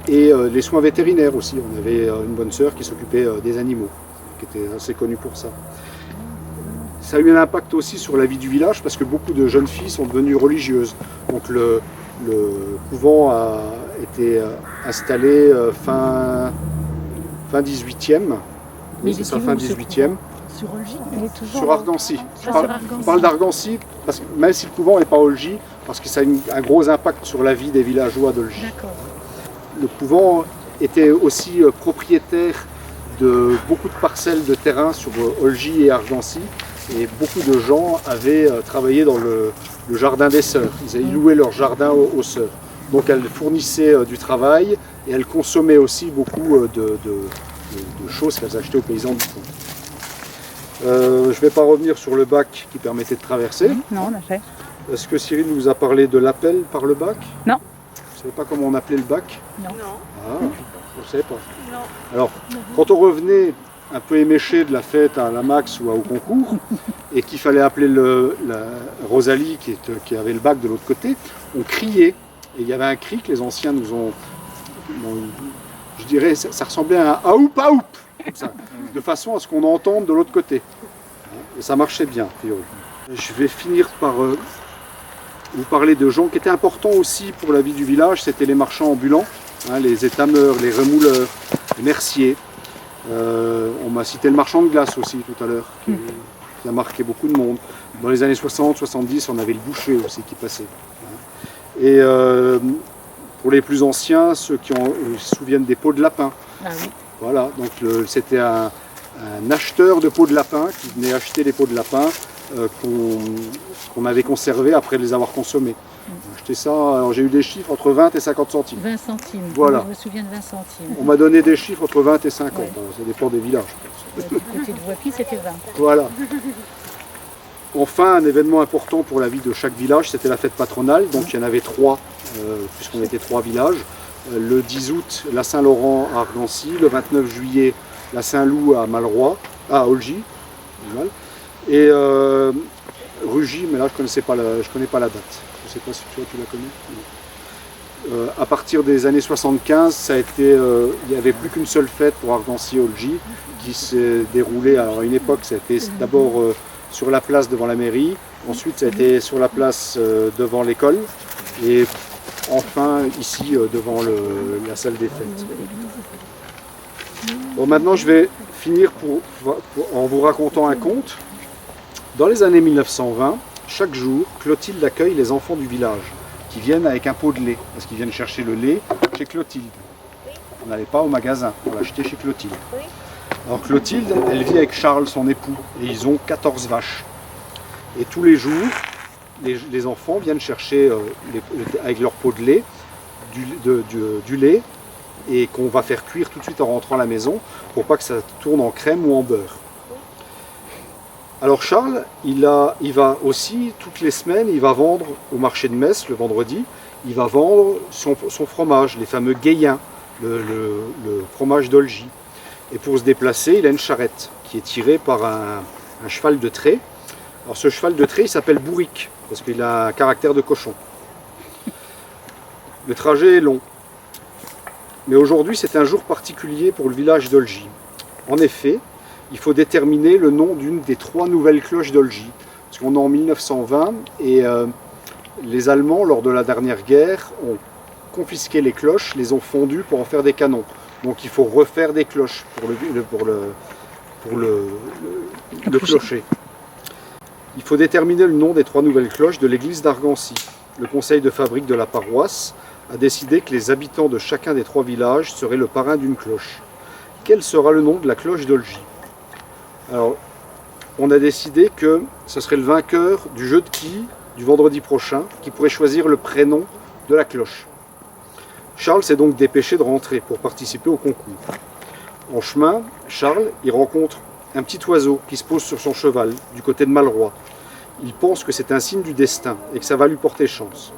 Et les soins vétérinaires aussi. On avait une bonne sœur qui s'occupait des animaux, qui était assez connue pour ça. Ça a eu un impact aussi sur la vie du village parce que beaucoup de jeunes filles sont devenues religieuses. Donc le couvent a été installé fin 18e. Oui, c'est ça, fin 18e. Sur Olgy, sur Argancy. On parle d'Argancy, parce que même si le couvent n'est pas Olgy, parce que ça a un gros impact sur la vie des villageois d'Olgy. Le couvent était aussi propriétaire de beaucoup de parcelles de terrain sur Olgy et Argancy, et beaucoup de gens avaient travaillé dans le jardin des sœurs. Ils louaient leur jardin aux sœurs. Donc elles fournissaient du travail et elles consommaient aussi beaucoup de choses qu'elles achetaient aux paysans du coin. Je ne vais pas revenir sur le bac qui permettait de traverser. Non, on a fait. Est-ce que Cyril nous a parlé de l'appel par le bac? Non. Vous ne savez pas comment on appelait le bac? Non. Ah, je ne savais pas. Non. Alors, quand on revenait un peu éméché de la fête à la Max ou au concours, et qu'il fallait appeler la Rosalie qui avait le bac de l'autre côté, on criait. Et il y avait un cri que les anciens nous ont... je dirais, ça ressemblait à un aoup aoup, comme ça, de façon à ce qu'on entende de l'autre côté. Et ça marchait bien, a priori. Je vais finir par vous parler de gens qui étaient importants aussi pour la vie du village. C'était les marchands ambulants, hein, les étameurs, les remouleurs, les merciers. On m'a cité le marchand de glace aussi tout à l'heure, qui a marqué beaucoup de monde. Dans les années 60-70, on avait le boucher aussi qui passait. Et pour les plus anciens, ceux qui se souviennent des pots de lapin. Ah oui. Voilà, donc c'était un acheteur de pots de lapin qui venait acheter les pots de lapin qu'on avait conservés après les avoir consommés. Acheter ça, j'ai eu des chiffres entre 20 et 50 centimes. 20 centimes, voilà. Je me souviens de 20 centimes. On m'a donné des chiffres entre 20 et 50, ouais. Ça dépend des villages. Du côté de Voipy, c'était 20. Voilà. Enfin, un événement important pour la vie de chaque village, c'était la fête patronale. Donc il y en avait 3, puisqu'on était 3 villages. Le 10 août, la Saint-Laurent à Argancy. Le 29 juillet, la Saint-Loup à Malroy, à Olgy. Et Rugy, mais là je ne connais pas la date. Je ne sais pas si tu la connais. À partir des années 75, ça a été, il n'y avait plus qu'une seule fête pour Argancy et Olgy qui s'est déroulée. Alors à une époque, ça a été d'abord sur la place devant la mairie, ensuite ça a été sur la place devant l'école, et enfin ici devant la salle des fêtes. Bon, maintenant je vais finir en vous racontant un conte. Dans les années 1920, chaque jour, Clotilde accueille les enfants du village qui viennent avec un pot de lait, parce qu'ils viennent chercher le lait chez Clotilde. On n'allait pas au magasin, on l'achetait chez Clotilde. Alors Clotilde, elle vit avec Charles, son époux, et ils ont 14 vaches. Et tous les jours, les enfants viennent chercher avec leur pot de lait du lait, et qu'on va faire cuire tout de suite en rentrant à la maison, pour pas que ça tourne en crème ou en beurre. Alors Charles, il va aussi, toutes les semaines, il va vendre au marché de Metz, le vendredi, il va vendre son fromage, les fameux Gayens, le fromage d'Olgy. Et pour se déplacer, il a une charrette qui est tirée par un cheval de trait. Alors ce cheval de trait, il s'appelle Bourrique, parce qu'il a un caractère de cochon. Le trajet est long. Mais aujourd'hui, c'est un jour particulier pour le village d'Olgy. En effet, il faut déterminer le nom d'une des 3 nouvelles cloches d'Olgy. Parce qu'on est en 1920 et les Allemands, lors de la dernière guerre, ont confisqué les cloches, les ont fondues pour en faire des canons. Donc il faut refaire des cloches pour le clocher. Il faut déterminer le nom des 3 nouvelles cloches de l'église d'Argancy. Le conseil de fabrique de la paroisse a décidé que les habitants de chacun des 3 villages seraient le parrain d'une cloche. Quel sera le nom de la cloche d'Olgy? Alors, on a décidé que ce serait le vainqueur du jeu de quilles du vendredi prochain qui pourrait choisir le prénom de la cloche. Charles s'est donc dépêché de rentrer pour participer au concours. En chemin, Charles, il rencontre un petit oiseau qui se pose sur son cheval, du côté de Malroi. Il pense que c'est un signe du destin et que ça va lui porter chance.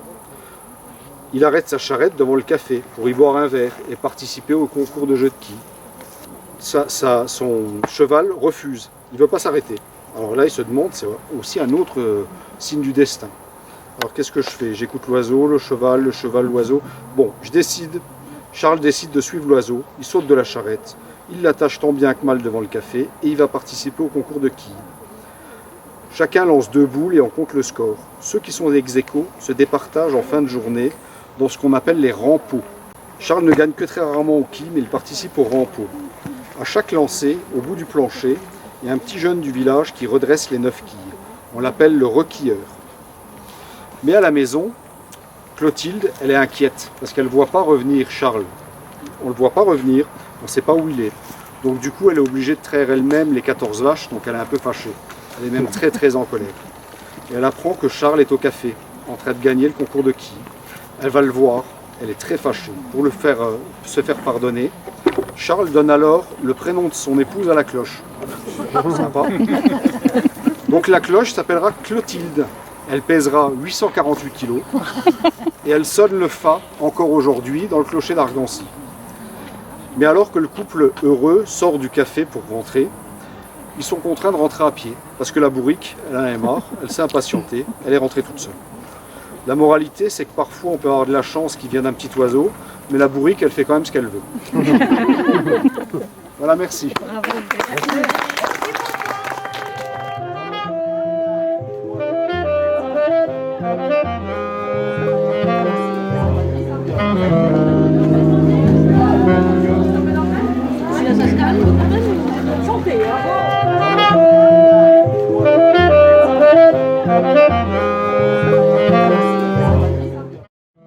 Il arrête sa charrette devant le café pour y boire un verre et participer au concours de jeu de quilles. Son cheval refuse, il ne veut pas s'arrêter. Alors là, il se demande, c'est aussi un autre signe du destin. Alors qu'est-ce que je fais? J'écoute l'oiseau, le cheval, l'oiseau. Bon, Charles décide de suivre l'oiseau, il saute de la charrette, il l'attache tant bien que mal devant le café et il va participer au concours de quilles. Chacun lance 2 boules et on compte le score. Ceux qui sont ex-aequo se départagent en fin de journée dans ce qu'on appelle les rempots. Charles ne gagne que très rarement au quilles, mais il participe aux rempots. À chaque lancer, au bout du plancher, il y a un petit jeune du village qui redresse les 9 quilles. On l'appelle le requilleur. Mais à la maison, Clotilde, elle est inquiète parce qu'elle ne voit pas revenir Charles. On ne le voit pas revenir, on ne sait pas où il est. Donc du coup, elle est obligée de traire elle-même les 14 vaches, donc elle est un peu fâchée. Elle est même très très en colère. Et elle apprend que Charles est au café, en train de gagner le concours de quilles. Elle va le voir, elle est très fâchée. Pour se faire pardonner, Charles donne alors le prénom de son épouse à la cloche. Sympa. Donc la cloche s'appellera Clotilde. Elle pèsera 848 kg et elle sonne le fa encore aujourd'hui dans le clocher d'Argancy. Mais alors que le couple heureux sort du café pour rentrer, ils sont contraints de rentrer à pied parce que la bourrique, elle en a marre, elle s'est impatientée, elle est rentrée toute seule. La moralité, c'est que parfois on peut avoir de la chance qui vient d'un petit oiseau, mais la bourrique, elle fait quand même ce qu'elle veut. Voilà, merci. Bravo.